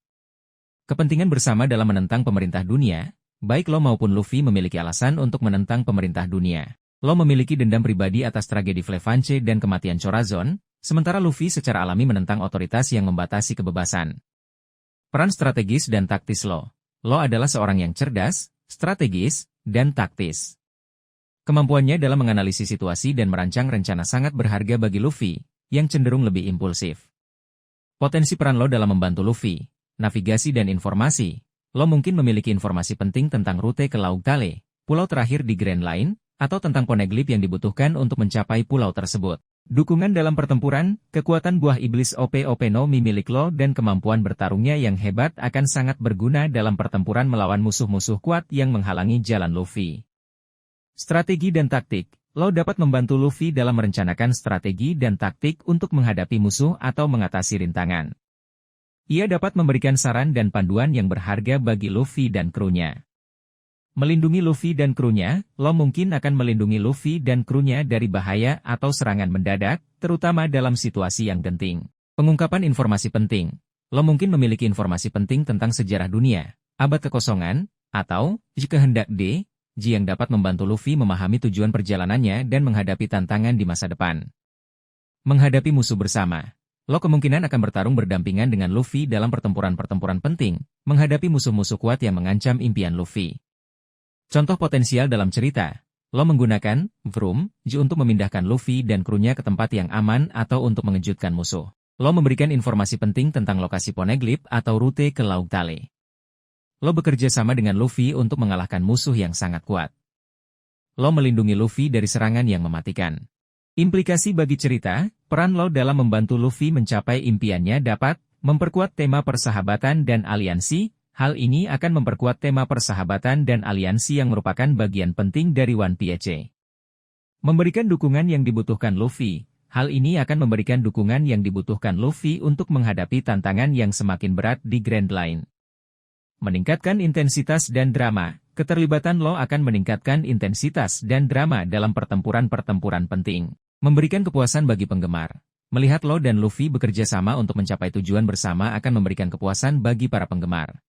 Kepentingan bersama dalam menentang pemerintah dunia, baik Law maupun Luffy memiliki alasan untuk menentang pemerintah dunia. Law memiliki dendam pribadi atas tragedi Flefanche dan kematian Chorazon, sementara Luffy secara alami menentang otoritas yang membatasi kebebasan. Peran strategis dan taktis Law. Law adalah seorang yang cerdas, strategis, dan taktis. Kemampuannya dalam menganalisis situasi dan merancang rencana sangat berharga bagi Luffy, yang cenderung lebih impulsif. Potensi peran Law dalam membantu Luffy, navigasi dan informasi. Law mungkin memiliki informasi penting tentang rute ke Laut Tale, pulau terakhir di Grand Line, atau tentang poneglyph yang dibutuhkan untuk mencapai pulau tersebut. Dukungan dalam pertempuran, kekuatan buah iblis OP-OP no Mi milik Law dan kemampuan bertarungnya yang hebat akan sangat berguna dalam pertempuran melawan musuh-musuh kuat yang menghalangi jalan Luffy. Strategi dan taktik. Law dapat membantu Luffy dalam merencanakan strategi dan taktik untuk menghadapi musuh atau mengatasi rintangan. Ia dapat memberikan saran dan panduan yang berharga bagi Luffy dan krunya. Melindungi Luffy dan krunya, Law mungkin akan melindungi Luffy dan krunya dari bahaya atau serangan mendadak, terutama dalam situasi yang genting. Pengungkapan informasi penting. Law mungkin memiliki informasi penting tentang sejarah dunia, abad kekosongan, atau, jika hendak yang dapat membantu Luffy memahami tujuan perjalanannya dan menghadapi tantangan di masa depan. Menghadapi musuh bersama. Law kemungkinan akan bertarung berdampingan dengan Luffy dalam pertempuran-pertempuran penting, menghadapi musuh-musuh kuat yang mengancam impian Luffy. Contoh potensial dalam cerita, Law menggunakan untuk memindahkan Luffy dan krunya ke tempat yang aman atau untuk mengejutkan musuh. Law memberikan informasi penting tentang lokasi poneglyph atau rute ke Laut Tale. Law bekerja sama dengan Luffy untuk mengalahkan musuh yang sangat kuat. Law melindungi Luffy dari serangan yang mematikan. Implikasi bagi cerita, peran Law dalam membantu Luffy mencapai impiannya dapat memperkuat tema persahabatan dan aliansi. Hal ini akan memperkuat tema persahabatan dan aliansi yang merupakan bagian penting dari One Piece. Memberikan dukungan yang dibutuhkan Luffy. Hal ini akan memberikan dukungan yang dibutuhkan Luffy untuk menghadapi tantangan yang semakin berat di Grand Line. Meningkatkan intensitas dan drama. Keterlibatan Law akan meningkatkan intensitas dan drama dalam pertempuran-pertempuran penting. Memberikan kepuasan bagi penggemar. Melihat Law dan Luffy bekerja sama untuk mencapai tujuan bersama akan memberikan kepuasan bagi para penggemar.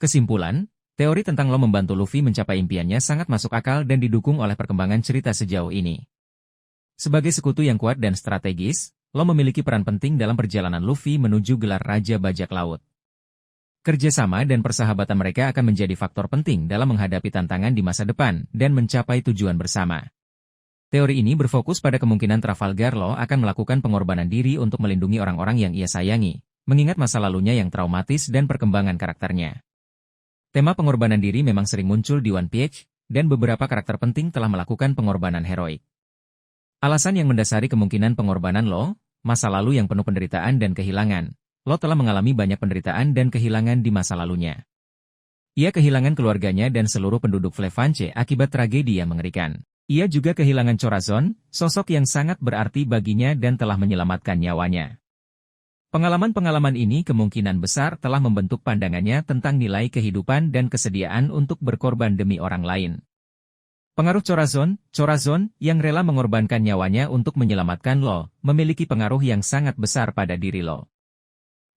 Kesimpulan, teori tentang Law membantu Luffy mencapai impiannya sangat masuk akal dan didukung oleh perkembangan cerita sejauh ini. Sebagai sekutu yang kuat dan strategis, Law memiliki peran penting dalam perjalanan Luffy menuju gelar Raja Bajak Laut. Kerjasama dan persahabatan mereka akan menjadi faktor penting dalam menghadapi tantangan di masa depan dan mencapai tujuan bersama. Teori ini berfokus pada kemungkinan Trafalgar Law akan melakukan pengorbanan diri untuk melindungi orang-orang yang ia sayangi, mengingat masa lalunya yang traumatis dan perkembangan karakternya. Tema pengorbanan diri memang sering muncul di One Piece, dan beberapa karakter penting telah melakukan pengorbanan heroik. Alasan yang mendasari kemungkinan pengorbanan Law, masa lalu yang penuh penderitaan dan kehilangan. Law telah mengalami banyak penderitaan dan kehilangan di masa lalunya. Ia kehilangan keluarganya dan seluruh penduduk Flefanche akibat tragedi yang mengerikan. Ia juga kehilangan Chorazon, sosok yang sangat berarti baginya dan telah menyelamatkan nyawanya. Pengalaman-pengalaman ini kemungkinan besar telah membentuk pandangannya tentang nilai kehidupan dan kesediaan untuk berkorban demi orang lain. Pengaruh Chorazon yang rela mengorbankan nyawanya untuk menyelamatkan Law, memiliki pengaruh yang sangat besar pada diri Law.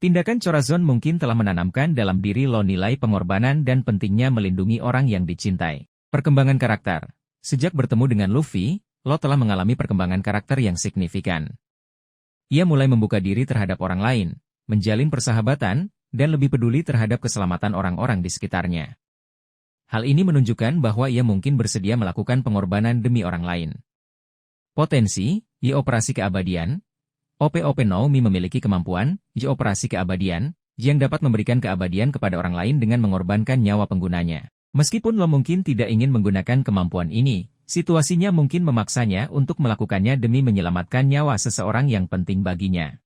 Tindakan Chorazon mungkin telah menanamkan dalam diri Law nilai pengorbanan dan pentingnya melindungi orang yang dicintai. Perkembangan karakter. Sejak bertemu dengan Luffy, Law telah mengalami perkembangan karakter yang signifikan. Ia mulai membuka diri terhadap orang lain, menjalin persahabatan, dan lebih peduli terhadap keselamatan orang-orang di sekitarnya. Hal ini menunjukkan bahwa ia mungkin bersedia melakukan pengorbanan demi orang lain. Potensi, operasi keabadian. OP-OP no Mi memiliki kemampuan, operasi keabadian, yang dapat memberikan keabadian kepada orang lain dengan mengorbankan nyawa penggunanya. Meskipun Law mungkin tidak ingin menggunakan kemampuan ini, situasinya mungkin memaksanya untuk melakukannya demi menyelamatkan nyawa seseorang yang penting baginya.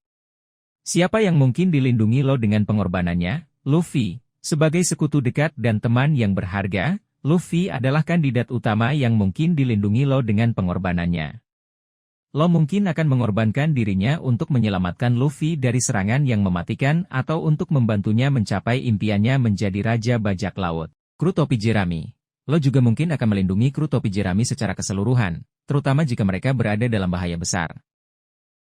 Siapa yang mungkin dilindungi Law dengan pengorbanannya? Luffy. Sebagai sekutu dekat dan teman yang berharga, Luffy adalah kandidat utama yang mungkin dilindungi Law dengan pengorbanannya. Law mungkin akan mengorbankan dirinya untuk menyelamatkan Luffy dari serangan yang mematikan atau untuk membantunya mencapai impiannya menjadi Raja Bajak Laut. Kru topi jerami. Law juga mungkin akan melindungi kru topi jerami secara keseluruhan, terutama jika mereka berada dalam bahaya besar.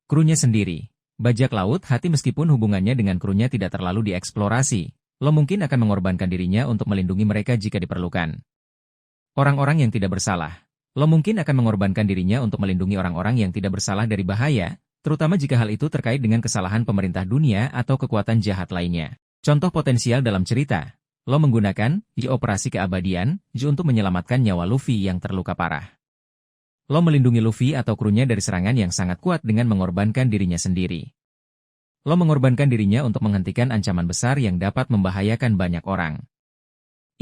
Krunya sendiri. Bajak laut hati meskipun hubungannya dengan krunya tidak terlalu dieksplorasi, lo mungkin akan mengorbankan dirinya untuk melindungi mereka jika diperlukan. Orang-orang yang tidak bersalah. Lo mungkin akan mengorbankan dirinya untuk melindungi orang-orang yang tidak bersalah dari bahaya, terutama jika hal itu terkait dengan kesalahan pemerintah dunia atau kekuatan jahat lainnya. Contoh potensial dalam cerita, lo menggunakan operasi keabadian untuk menyelamatkan nyawa Luffy yang terluka parah. Lo melindungi Luffy atau krunya dari serangan yang sangat kuat dengan mengorbankan dirinya sendiri. Lo mengorbankan dirinya untuk menghentikan ancaman besar yang dapat membahayakan banyak orang.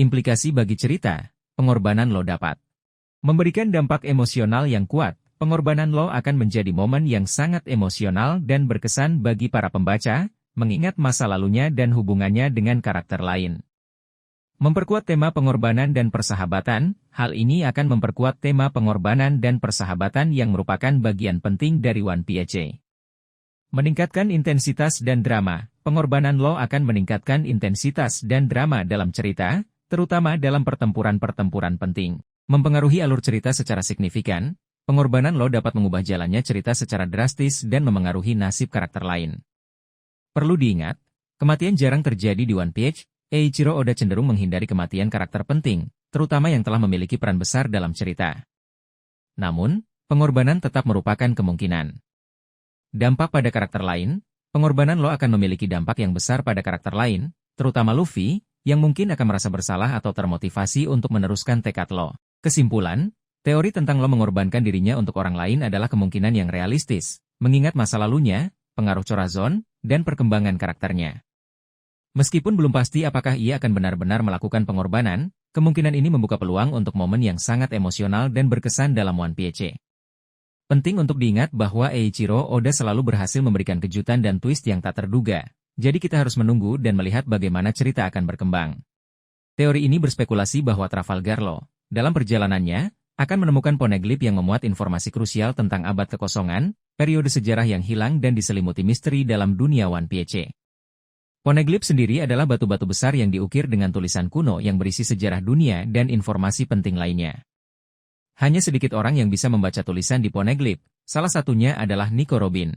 Implikasi bagi cerita, pengorbanan lo dapat memberikan dampak emosional yang kuat. Pengorbanan lo akan menjadi momen yang sangat emosional dan berkesan bagi para pembaca, mengingat masa lalunya dan hubungannya dengan karakter lain. Memperkuat tema pengorbanan dan persahabatan, hal ini akan memperkuat tema pengorbanan dan persahabatan yang merupakan bagian penting dari One Piece. Meningkatkan intensitas dan drama, pengorbanan lo akan meningkatkan intensitas dan drama dalam cerita, terutama dalam pertempuran-pertempuran penting. Mempengaruhi alur cerita secara signifikan, pengorbanan lo dapat mengubah jalannya cerita secara drastis dan memengaruhi nasib karakter lain. Perlu diingat, kematian jarang terjadi di One Piece. Eiichiro Oda cenderung menghindari kematian karakter penting, terutama yang telah memiliki peran besar dalam cerita. Namun, pengorbanan tetap merupakan kemungkinan. Dampak pada karakter lain, pengorbanan lo akan memiliki dampak yang besar pada karakter lain, terutama Luffy, yang mungkin akan merasa bersalah atau termotivasi untuk meneruskan tekad lo. Kesimpulan, teori tentang lo mengorbankan dirinya untuk orang lain adalah kemungkinan yang realistis, mengingat masa lalunya, pengaruh Corazon, dan perkembangan karakternya. Meskipun belum pasti apakah ia akan benar-benar melakukan pengorbanan, kemungkinan ini membuka peluang untuk momen yang sangat emosional dan berkesan dalam One Piece. Penting untuk diingat bahwa Eiichiro Oda selalu berhasil memberikan kejutan dan twist yang tak terduga, jadi kita harus menunggu dan melihat bagaimana cerita akan berkembang. Teori ini berspekulasi bahwa Trafalgar Law, dalam perjalanannya, akan menemukan poneglyph yang memuat informasi krusial tentang abad kekosongan, periode sejarah yang hilang dan diselimuti misteri dalam dunia One Piece. Poneglyph sendiri adalah batu-batu besar yang diukir dengan tulisan kuno yang berisi sejarah dunia dan informasi penting lainnya. Hanya sedikit orang yang bisa membaca tulisan di poneglyph, salah satunya adalah Nico Robin.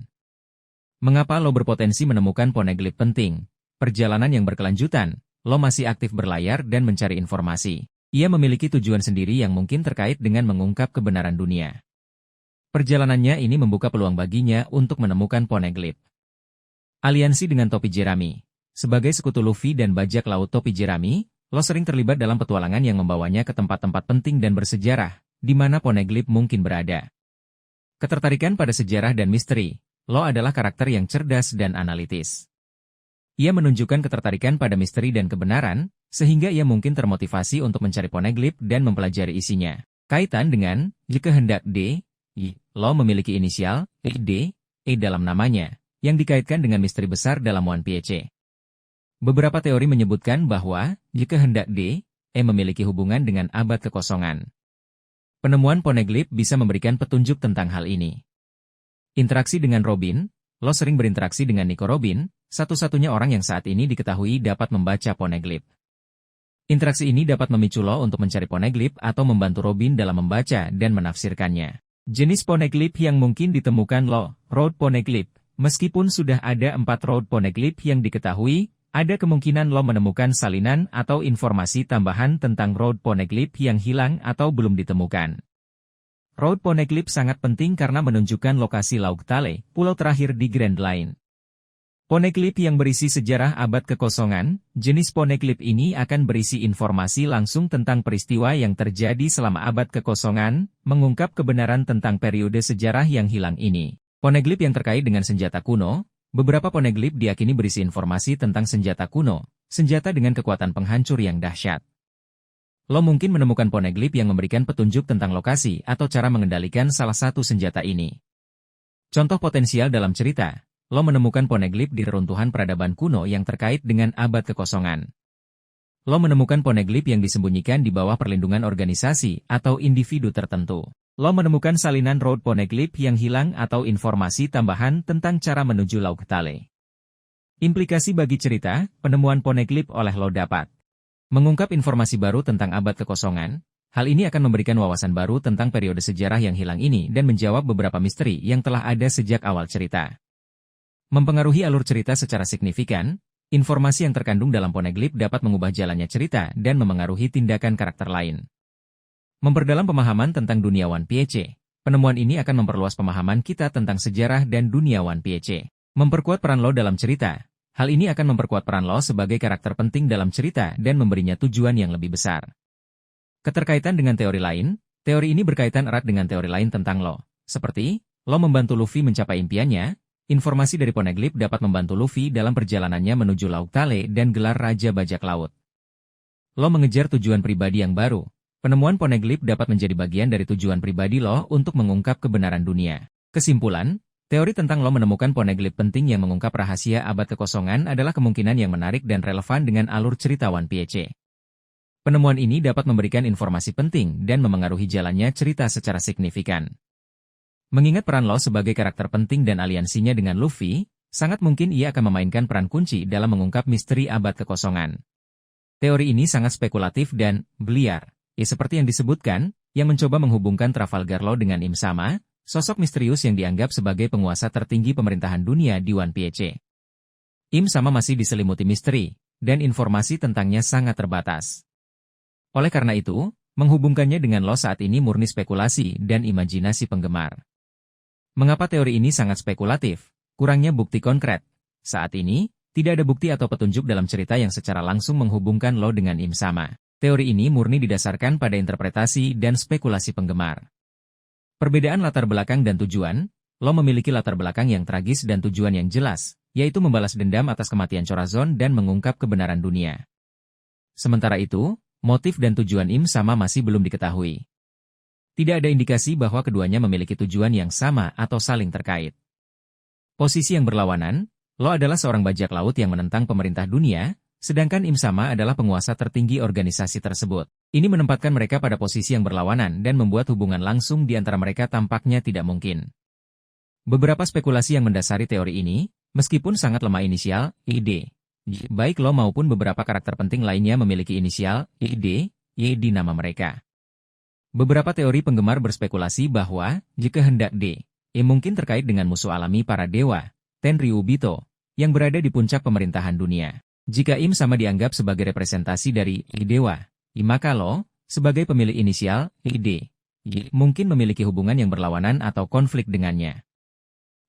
Mengapa lo berpotensi menemukan poneglyph penting? Perjalanan yang berkelanjutan, lo masih aktif berlayar dan mencari informasi. Ia memiliki tujuan sendiri yang mungkin terkait dengan mengungkap kebenaran dunia. Perjalanannya ini membuka peluang baginya untuk menemukan poneglyph. Aliansi dengan topi jerami. Sebagai sekutu Luffy dan bajak laut topi jerami, lo sering terlibat dalam petualangan yang membawanya ke tempat-tempat penting dan bersejarah, di mana poneglyph mungkin berada. Ketertarikan pada sejarah dan misteri, lo adalah karakter yang cerdas dan analitis. Ia menunjukkan ketertarikan pada misteri dan kebenaran, sehingga ia mungkin termotivasi untuk mencari poneglyph dan mempelajari isinya. Kaitan dengan kehendak D, lo memiliki inisial D, dalam namanya, yang dikaitkan dengan misteri besar dalam One Piece. Beberapa teori menyebutkan bahwa kehendak D, memiliki hubungan dengan abad kekosongan. Penemuan poneglyph bisa memberikan petunjuk tentang hal ini. Interaksi dengan Robin, lo sering berinteraksi dengan Nico Robin, satu-satunya orang yang saat ini diketahui dapat membaca poneglyph. Interaksi ini dapat memicu lo untuk mencari poneglyph atau membantu Robin dalam membaca dan menafsirkannya. Jenis poneglyph yang mungkin ditemukan lo, road poneglyph. Meskipun sudah ada 4 road poneglyph yang diketahui, ada kemungkinan lo menemukan salinan atau informasi tambahan tentang road poneglyph yang hilang atau belum ditemukan. Road poneglyph sangat penting karena menunjukkan lokasi Laut Tale, pulau terakhir di Grand Line. Poneglyph yang berisi sejarah abad kekosongan, jenis poneglyph ini akan berisi informasi langsung tentang peristiwa yang terjadi selama abad kekosongan, mengungkap kebenaran tentang periode sejarah yang hilang ini. Poneglyph yang terkait dengan senjata kuno, beberapa poneglyph diyakini berisi informasi tentang senjata kuno, senjata dengan kekuatan penghancur yang dahsyat. Lo mungkin menemukan poneglyph yang memberikan petunjuk tentang lokasi atau cara mengendalikan salah satu senjata ini. Contoh potensial dalam cerita, lo menemukan poneglyph di reruntuhan peradaban kuno yang terkait dengan abad kekosongan. Lo menemukan poneglyph yang disembunyikan di bawah perlindungan organisasi atau individu tertentu. Lo menemukan salinan road poneglyph yang hilang atau informasi tambahan tentang cara menuju Laut Tale. Implikasi bagi cerita, penemuan poneglyph oleh lo dapat mengungkap informasi baru tentang abad kekosongan. Hal ini akan memberikan wawasan baru tentang periode sejarah yang hilang ini dan menjawab beberapa misteri yang telah ada sejak awal cerita. Mempengaruhi alur cerita secara signifikan, Informasi yang terkandung dalam poneglyph dapat mengubah jalannya cerita dan memengaruhi tindakan karakter lain. Memperdalam pemahaman tentang dunia One Piece. Penemuan ini akan memperluas pemahaman kita tentang sejarah dan dunia One Piece. Memperkuat peran Law dalam cerita. Hal ini akan memperkuat peran Law sebagai karakter penting dalam cerita dan memberinya tujuan yang lebih besar. Keterkaitan dengan teori lain. Teori ini berkaitan erat dengan teori lain tentang Law. Seperti, Law membantu Luffy mencapai impiannya. Informasi dari poneglyph dapat membantu Luffy dalam perjalanannya menuju Laut Tale dan gelar Raja Bajak Laut. Law mengejar tujuan pribadi yang baru. Penemuan poneglyph dapat menjadi bagian dari tujuan pribadi Law untuk mengungkap kebenaran dunia. Kesimpulan, teori tentang Law menemukan poneglyph penting yang mengungkap rahasia abad kekosongan adalah kemungkinan yang menarik dan relevan dengan alur cerita One Piece. Penemuan ini dapat memberikan informasi penting dan memengaruhi jalannya cerita secara signifikan. Mengingat peran Law sebagai karakter penting dan aliansinya dengan Luffy, sangat mungkin ia akan memainkan peran kunci dalam mengungkap misteri abad kekosongan. Teori ini sangat spekulatif dan beliar, seperti yang disebutkan, yang mencoba menghubungkan Trafalgar Law dengan Im Sama, sosok misterius yang dianggap sebagai penguasa tertinggi pemerintahan dunia di One Piece. Im Sama masih diselimuti misteri, dan informasi tentangnya sangat terbatas. Oleh karena itu, menghubungkannya dengan Law saat ini murni spekulasi dan imajinasi penggemar. Mengapa teori ini sangat spekulatif? Kurangnya bukti konkret. Saat ini, tidak ada bukti atau petunjuk dalam cerita yang secara langsung menghubungkan Law dengan Im Sama. Teori ini murni didasarkan pada interpretasi dan spekulasi penggemar. Perbedaan latar belakang dan tujuan, Law memiliki latar belakang yang tragis dan tujuan yang jelas, yaitu membalas dendam atas kematian Chorazon dan mengungkap kebenaran dunia. Sementara itu, motif dan tujuan Im Sama masih belum diketahui. Tidak ada indikasi bahwa keduanya memiliki tujuan yang sama atau saling terkait. Posisi yang berlawanan, Law adalah seorang bajak laut yang menentang pemerintah dunia, sedangkan Im Sama adalah penguasa tertinggi organisasi tersebut. Ini menempatkan mereka pada posisi yang berlawanan dan membuat hubungan langsung di antara mereka tampaknya tidak mungkin. Beberapa spekulasi yang mendasari teori ini, meskipun sangat lemah inisial, ID. Baik Law maupun beberapa karakter penting lainnya memiliki inisial, ID, Y di nama mereka. Beberapa teori penggemar berspekulasi bahwa, jika hendak mungkin terkait dengan musuh alami para dewa, Tenryubito, yang berada di puncak pemerintahan dunia. Jika Im Sama dianggap sebagai representasi dari dewa, maka Law, sebagai pemilik inisial, ID, mungkin memiliki hubungan yang berlawanan atau konflik dengannya.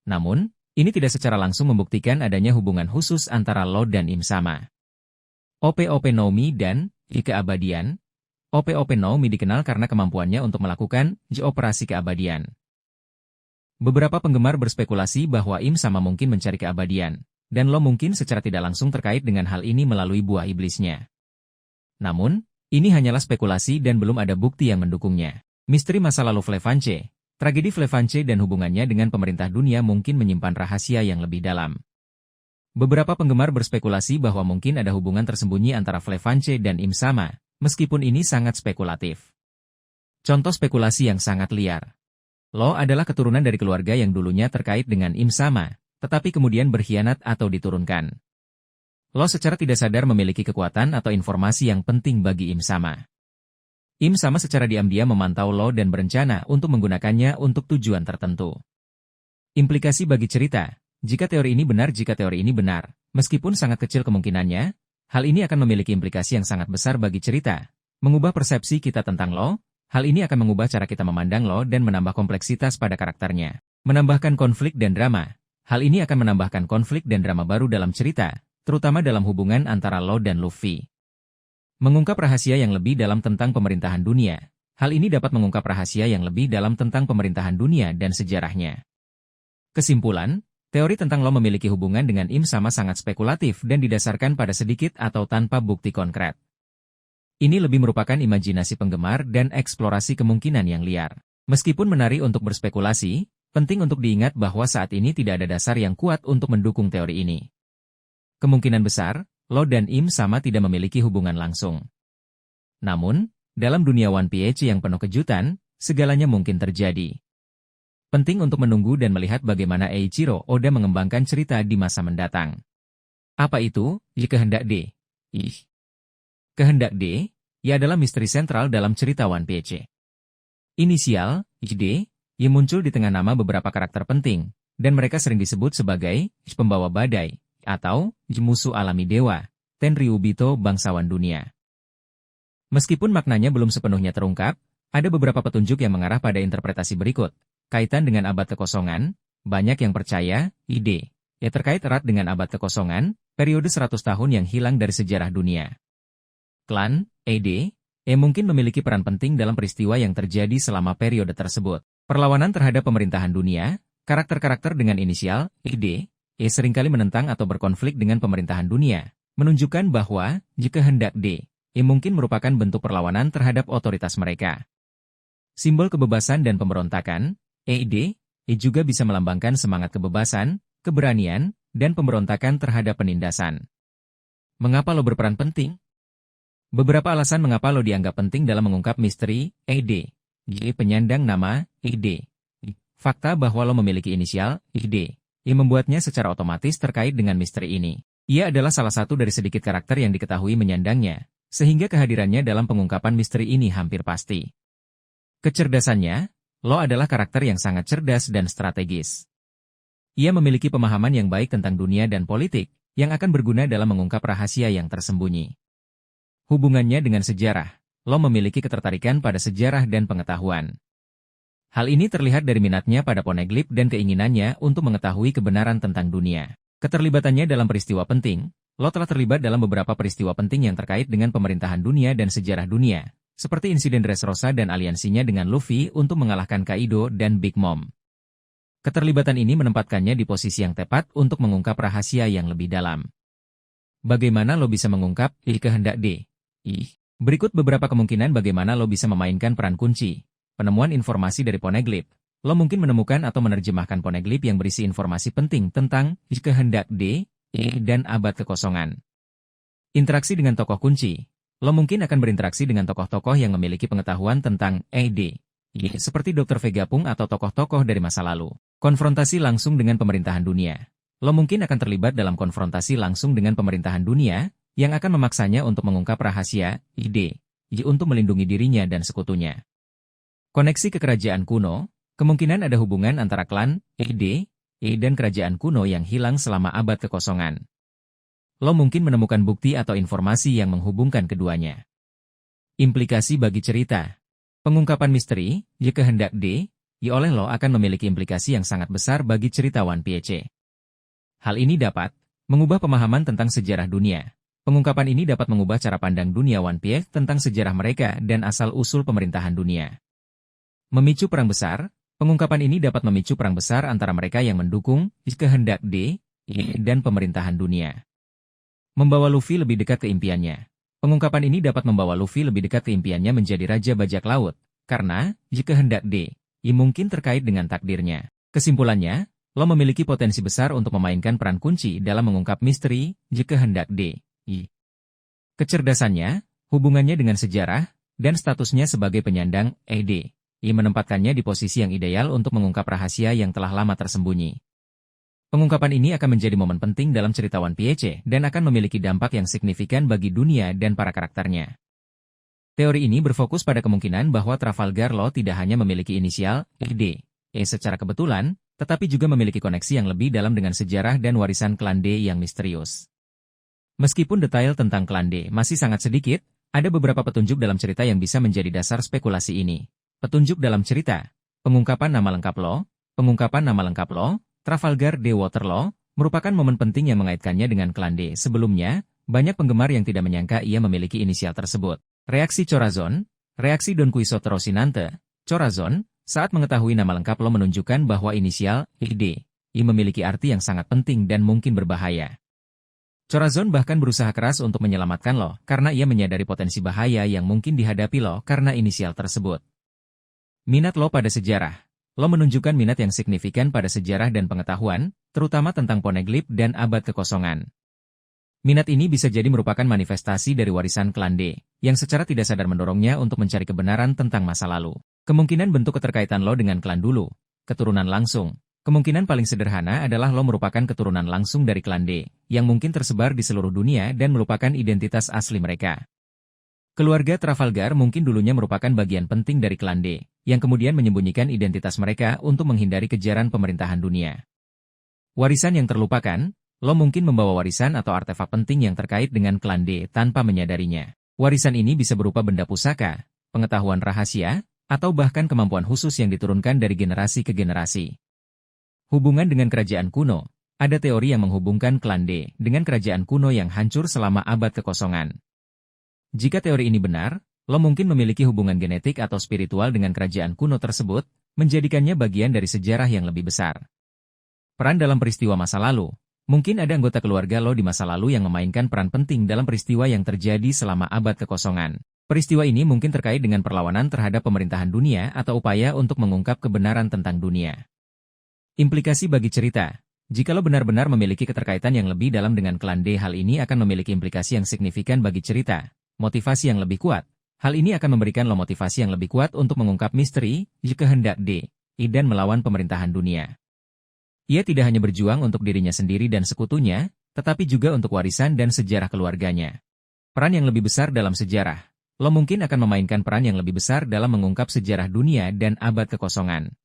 Namun, ini tidak secara langsung membuktikan adanya hubungan khusus antara Law dan Im Sama. OP-OP Nomi dan keabadian. OP-OP Nomi dikenal karena kemampuannya untuk melakukan operasi keabadian. Beberapa penggemar berspekulasi bahwa Im Sama mungkin mencari keabadian, dan Law mungkin secara tidak langsung terkait dengan hal ini melalui buah iblisnya. Namun, ini hanyalah spekulasi dan belum ada bukti yang mendukungnya. Misteri masa lalu Flevanche, tragedi Flevanche dan hubungannya dengan pemerintah dunia mungkin menyimpan rahasia yang lebih dalam. Beberapa penggemar berspekulasi bahwa mungkin ada hubungan tersembunyi antara Flevanche dan Im Sama, meskipun ini sangat spekulatif. Contoh spekulasi yang sangat liar. Law adalah keturunan dari keluarga yang dulunya terkait dengan Im Sama, tetapi kemudian berkhianat atau diturunkan. Law secara tidak sadar memiliki kekuatan atau informasi yang penting bagi Im Sama. Im Sama secara diam-diam memantau Law dan berencana untuk menggunakannya untuk tujuan tertentu. Implikasi bagi cerita, jika teori ini benar, meskipun sangat kecil kemungkinannya, hal ini akan memiliki implikasi yang sangat besar bagi cerita, mengubah persepsi kita tentang Law. Hal ini akan mengubah cara kita memandang Law dan menambah kompleksitas pada karakternya. Menambahkan konflik dan drama. Hal ini akan menambahkan konflik dan drama baru dalam cerita, terutama dalam hubungan antara Law dan Luffy. Mengungkap rahasia yang lebih dalam tentang pemerintahan dunia. Hal ini dapat mengungkap rahasia yang lebih dalam tentang pemerintahan dunia dan sejarahnya. Kesimpulan, teori tentang Law memiliki hubungan dengan Im Sama sangat spekulatif dan didasarkan pada sedikit atau tanpa bukti konkret. Ini lebih merupakan imajinasi penggemar dan eksplorasi kemungkinan yang liar. Meskipun menarik untuk berspekulasi, penting untuk diingat bahwa saat ini tidak ada dasar yang kuat untuk mendukung teori ini. Kemungkinan besar, Law dan Im Sama tidak memiliki hubungan langsung. Namun, dalam dunia One Piece yang penuh kejutan, segalanya mungkin terjadi. Penting untuk menunggu dan melihat bagaimana Eiichiro Oda mengembangkan cerita di masa mendatang. Apa itu, kehendak D? Kehendak D, ia adalah misteri sentral dalam cerita One Piece. Inisial, D, yang muncul di tengah nama beberapa karakter penting, dan mereka sering disebut sebagai pembawa badai, atau musuh alami dewa, Tenryubito bangsawan dunia. Meskipun maknanya belum sepenuhnya terungkap, ada beberapa petunjuk yang mengarah pada interpretasi berikut. Kaitan dengan abad kekosongan, banyak yang percaya, ide, terkait erat dengan abad kekosongan, periode 100 tahun yang hilang dari sejarah dunia. Klan, mungkin memiliki peran penting dalam peristiwa yang terjadi selama periode tersebut. Perlawanan terhadap pemerintahan dunia, karakter-karakter dengan inisial, seringkali menentang atau berkonflik dengan pemerintahan dunia, menunjukkan bahwa, jika hendak mungkin merupakan bentuk perlawanan terhadap otoritas mereka. Simbol kebebasan dan pemberontakan, juga bisa melambangkan semangat kebebasan, keberanian, dan pemberontakan terhadap penindasan. Mengapa lo berperan penting? Beberapa alasan mengapa lo dianggap penting dalam mengungkap misteri, penyandang nama, Fakta bahwa lo memiliki inisial, membuatnya secara otomatis terkait dengan misteri ini. Ia adalah salah satu dari sedikit karakter yang diketahui menyandangnya, sehingga kehadirannya dalam pengungkapan misteri ini hampir pasti. Kecerdasannya, lo adalah karakter yang sangat cerdas dan strategis. Ia memiliki pemahaman yang baik tentang dunia dan politik, yang akan berguna dalam mengungkap rahasia yang tersembunyi. Hubungannya dengan sejarah, lo memiliki ketertarikan pada sejarah dan pengetahuan. Hal ini terlihat dari minatnya pada Poneglyph dan keinginannya untuk mengetahui kebenaran tentang dunia. Keterlibatannya dalam peristiwa penting, lo telah terlibat dalam beberapa peristiwa penting yang terkait dengan pemerintahan dunia dan sejarah dunia, seperti insiden Dressrosa dan aliansinya dengan Luffy untuk mengalahkan Kaido dan Big Mom. Keterlibatan ini menempatkannya di posisi yang tepat untuk mengungkap rahasia yang lebih dalam. Bagaimana lo bisa mengungkap kehendak Berikut beberapa kemungkinan bagaimana lo bisa memainkan peran kunci. Penemuan informasi dari Poneglyph. Lo mungkin menemukan atau menerjemahkan Poneglyph yang berisi informasi penting tentang kehendak dan abad kekosongan. Interaksi dengan tokoh kunci. Lo mungkin akan berinteraksi dengan tokoh-tokoh yang memiliki pengetahuan tentang seperti Dr. Vegapunk atau tokoh-tokoh dari masa lalu. Konfrontasi langsung dengan pemerintahan dunia. Lo mungkin akan terlibat dalam konfrontasi langsung dengan pemerintahan dunia, yang akan memaksanya untuk mengungkap rahasia, untuk melindungi dirinya dan sekutunya. Koneksi ke kerajaan kuno, kemungkinan ada hubungan antara klan, dan kerajaan kuno yang hilang selama abad kekosongan. Lo mungkin menemukan bukti atau informasi yang menghubungkan keduanya. Implikasi bagi cerita. Pengungkapan misteri, kehendak oleh lo akan memiliki implikasi yang sangat besar bagi cerita One Piece. Hal ini dapat mengubah pemahaman tentang sejarah dunia. Pengungkapan ini dapat mengubah cara pandang dunia One Piece tentang sejarah mereka dan asal-usul pemerintahan dunia. Memicu perang besar, pengungkapan ini dapat memicu perang besar antara mereka yang mendukung kehendak dan pemerintahan dunia. Membawa Luffy lebih dekat ke impiannya. Pengungkapan ini dapat membawa Luffy lebih dekat ke impiannya menjadi Raja Bajak Laut, karena kehendak mungkin terkait dengan takdirnya. Kesimpulannya, lo memiliki potensi besar untuk memainkan peran kunci dalam mengungkap misteri kehendak Kecerdasannya, hubungannya dengan sejarah, dan statusnya sebagai penyandang menempatkannya di posisi yang ideal untuk mengungkap rahasia yang telah lama tersembunyi. Pengungkapan ini akan menjadi momen penting dalam cerita One Piece dan akan memiliki dampak yang signifikan bagi dunia dan para karakternya. Teori ini berfokus pada kemungkinan bahwa Trafalgar Law tidak hanya memiliki inisial secara kebetulan, tetapi juga memiliki koneksi yang lebih dalam dengan sejarah dan warisan klan D yang misterius. Meskipun detail tentang klan D masih sangat sedikit, ada beberapa petunjuk dalam cerita yang bisa menjadi dasar spekulasi ini. Petunjuk dalam cerita, pengungkapan nama lengkap lo, Trafalgar D Waterloo, merupakan momen penting yang mengaitkannya dengan klan D. Sebelumnya, banyak penggemar yang tidak menyangka ia memiliki inisial tersebut. Reaksi Corazon, reaksi Don Quixote Rocinante, Corazon, saat mengetahui nama lengkap lo menunjukkan bahwa inisial memiliki arti yang sangat penting dan mungkin berbahaya. Corazon bahkan berusaha keras untuk menyelamatkan lo karena ia menyadari potensi bahaya yang mungkin dihadapi lo karena inisial tersebut. Minat lo pada sejarah. Lo menunjukkan minat yang signifikan pada sejarah dan pengetahuan, terutama tentang Poneglyph dan abad kekosongan. Minat ini bisa jadi merupakan manifestasi dari warisan klan D, yang secara tidak sadar mendorongnya untuk mencari kebenaran tentang masa lalu. Kemungkinan bentuk keterkaitan lo dengan klan dulu, keturunan langsung. Kemungkinan paling sederhana adalah lo merupakan keturunan langsung dari klan D, yang mungkin tersebar di seluruh dunia dan merupakan identitas asli mereka. Keluarga Trafalgar mungkin dulunya merupakan bagian penting dari klan D, yang kemudian menyembunyikan identitas mereka untuk menghindari kejaran pemerintahan dunia. Warisan yang terlupakan, lo mungkin membawa warisan atau artefak penting yang terkait dengan klan D tanpa menyadarinya. Warisan ini bisa berupa benda pusaka, pengetahuan rahasia, atau bahkan kemampuan khusus yang diturunkan dari generasi ke generasi. Hubungan dengan kerajaan kuno. Ada teori yang menghubungkan klan D dengan kerajaan kuno yang hancur selama abad kekosongan. Jika teori ini benar, lo mungkin memiliki hubungan genetik atau spiritual dengan kerajaan kuno tersebut, menjadikannya bagian dari sejarah yang lebih besar. Peran dalam peristiwa masa lalu. Mungkin ada anggota keluarga lo di masa lalu yang memainkan peran penting dalam peristiwa yang terjadi selama abad kekosongan. Peristiwa ini mungkin terkait dengan perlawanan terhadap pemerintahan dunia atau upaya untuk mengungkap kebenaran tentang dunia. Implikasi bagi cerita. Jika lo benar-benar memiliki keterkaitan yang lebih dalam dengan klan D, hal ini akan memiliki implikasi yang signifikan bagi cerita. Motivasi yang lebih kuat. Hal ini akan memberikan lo motivasi yang lebih kuat untuk mengungkap misteri, kehendak D, dan melawan pemerintahan dunia. Ia tidak hanya berjuang untuk dirinya sendiri dan sekutunya, tetapi juga untuk warisan dan sejarah keluarganya. Peran yang lebih besar dalam sejarah. Lo mungkin akan memainkan peran yang lebih besar dalam mengungkap sejarah dunia dan abad kekosongan.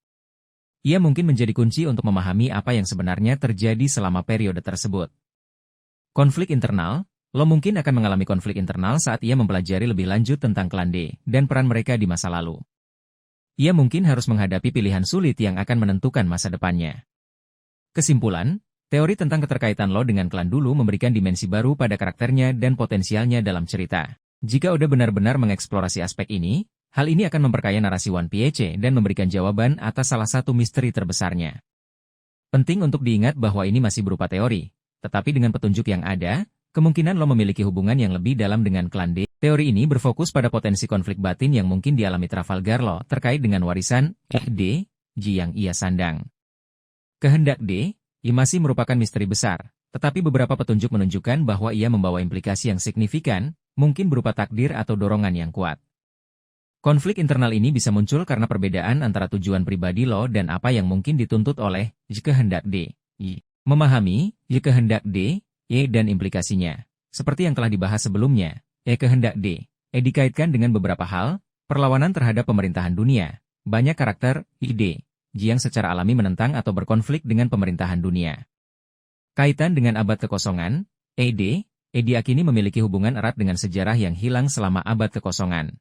Ia mungkin menjadi kunci untuk memahami apa yang sebenarnya terjadi selama periode tersebut. Konflik internal. Lo mungkin akan mengalami konflik internal saat ia mempelajari lebih lanjut tentang klan D dan peran mereka di masa lalu. Ia mungkin harus menghadapi pilihan sulit yang akan menentukan masa depannya. Kesimpulan, teori tentang keterkaitan lo dengan klan dulu memberikan dimensi baru pada karakternya dan potensialnya dalam cerita. Jika udah benar-benar mengeksplorasi aspek ini, hal ini akan memperkaya narasi One Piece dan memberikan jawaban atas salah satu misteri terbesarnya. Penting untuk diingat bahwa ini masih berupa teori, tetapi dengan petunjuk yang ada, kemungkinan lo memiliki hubungan yang lebih dalam dengan klan D. Teori ini berfokus pada potensi konflik batin yang mungkin dialami Trafalgar Law terkait dengan warisan D yang ia sandang. Kehendak D masih merupakan misteri besar, tetapi beberapa petunjuk menunjukkan bahwa ia membawa implikasi yang signifikan, mungkin berupa takdir atau dorongan yang kuat. Konflik internal ini bisa muncul karena perbedaan antara tujuan pribadi lo dan apa yang mungkin dituntut oleh kehendak D. Memahami kehendak D dan implikasinya. Seperti yang telah dibahas sebelumnya, kehendak D dikaitkan dengan beberapa hal, perlawanan terhadap pemerintahan dunia, banyak karakter D yang secara alami menentang atau berkonflik dengan pemerintahan dunia. Kaitan dengan abad kekosongan, D diakini memiliki hubungan erat dengan sejarah yang hilang selama abad kekosongan.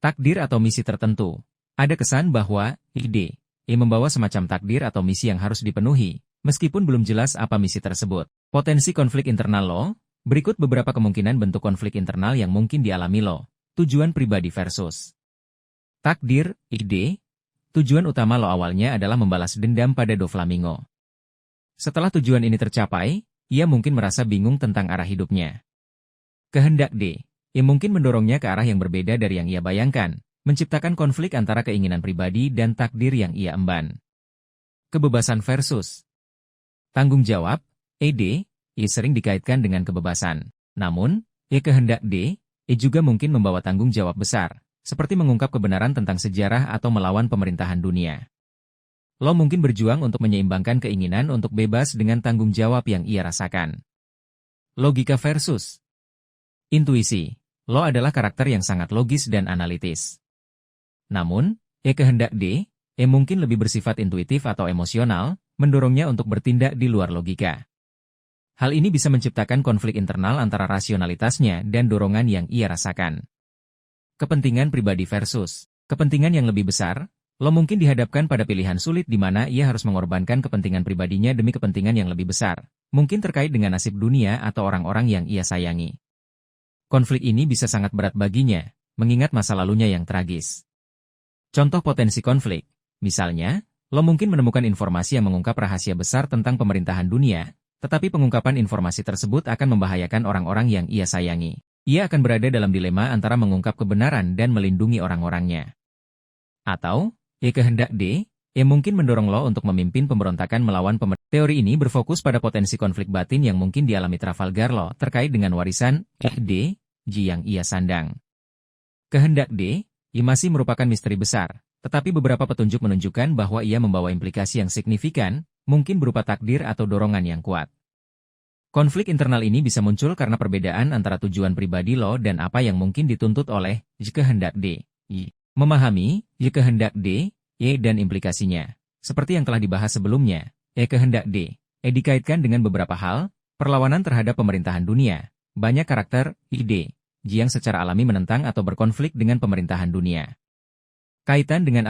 Takdir atau misi tertentu. Ada kesan bahwa D membawa semacam takdir atau misi yang harus dipenuhi, meskipun belum jelas apa misi tersebut. Potensi konflik internal lo. Berikut beberapa kemungkinan bentuk konflik internal yang mungkin dialami lo. Tujuan pribadi versus takdir. D. Tujuan utama lo awalnya adalah membalas dendam pada Doflamingo. Setelah tujuan ini tercapai, ia mungkin merasa bingung tentang arah hidupnya. Kehendak D mungkin mendorongnya ke arah yang berbeda dari yang ia bayangkan, menciptakan konflik antara keinginan pribadi dan takdir yang ia emban. Kebebasan versus tanggung jawab. D sering dikaitkan dengan kebebasan. Namun, kehendak D juga mungkin membawa tanggung jawab besar, seperti mengungkap kebenaran tentang sejarah atau melawan pemerintahan dunia. Lo mungkin berjuang untuk menyeimbangkan keinginan untuk bebas dengan tanggung jawab yang ia rasakan. Logika versus intuisi. Lo adalah karakter yang sangat logis dan analitis. Namun, kehendak D mungkin lebih bersifat intuitif atau emosional, mendorongnya untuk bertindak di luar logika. Hal ini bisa menciptakan konflik internal antara rasionalitasnya dan dorongan yang ia rasakan. Kepentingan pribadi versus kepentingan yang lebih besar. Lo mungkin dihadapkan pada pilihan sulit di mana ia harus mengorbankan kepentingan pribadinya demi kepentingan yang lebih besar, mungkin terkait dengan nasib dunia atau orang-orang yang ia sayangi. Konflik ini bisa sangat berat baginya, mengingat masa lalunya yang tragis. Contoh potensi konflik, misalnya, lo mungkin menemukan informasi yang mengungkap rahasia besar tentang pemerintahan dunia, tetapi pengungkapan informasi tersebut akan membahayakan orang-orang yang ia sayangi. Ia akan berada dalam dilema antara mengungkap kebenaran dan melindungi orang-orangnya. Atau, kehendak D mungkin mendorong lo untuk memimpin pemberontakan melawan pemerintah. Teori ini berfokus pada potensi konflik batin yang mungkin dialami Trafalgar Law terkait dengan warisan D yang ia sandang. Kehendak D masih merupakan misteri besar, tetapi beberapa petunjuk menunjukkan bahwa ia membawa implikasi yang signifikan, mungkin berupa takdir atau dorongan yang kuat. Konflik internal ini bisa muncul karena perbedaan antara tujuan pribadi lo dan apa yang mungkin dituntut oleh kehendak D. Memahami kehendak D dan implikasinya. Seperti yang telah dibahas sebelumnya, kehendak D Dikaitkan dengan beberapa hal, perlawanan terhadap pemerintahan dunia. Banyak karakter, ide, yang secara alami menentang atau berkonflik dengan pemerintahan dunia. Kaitan dengan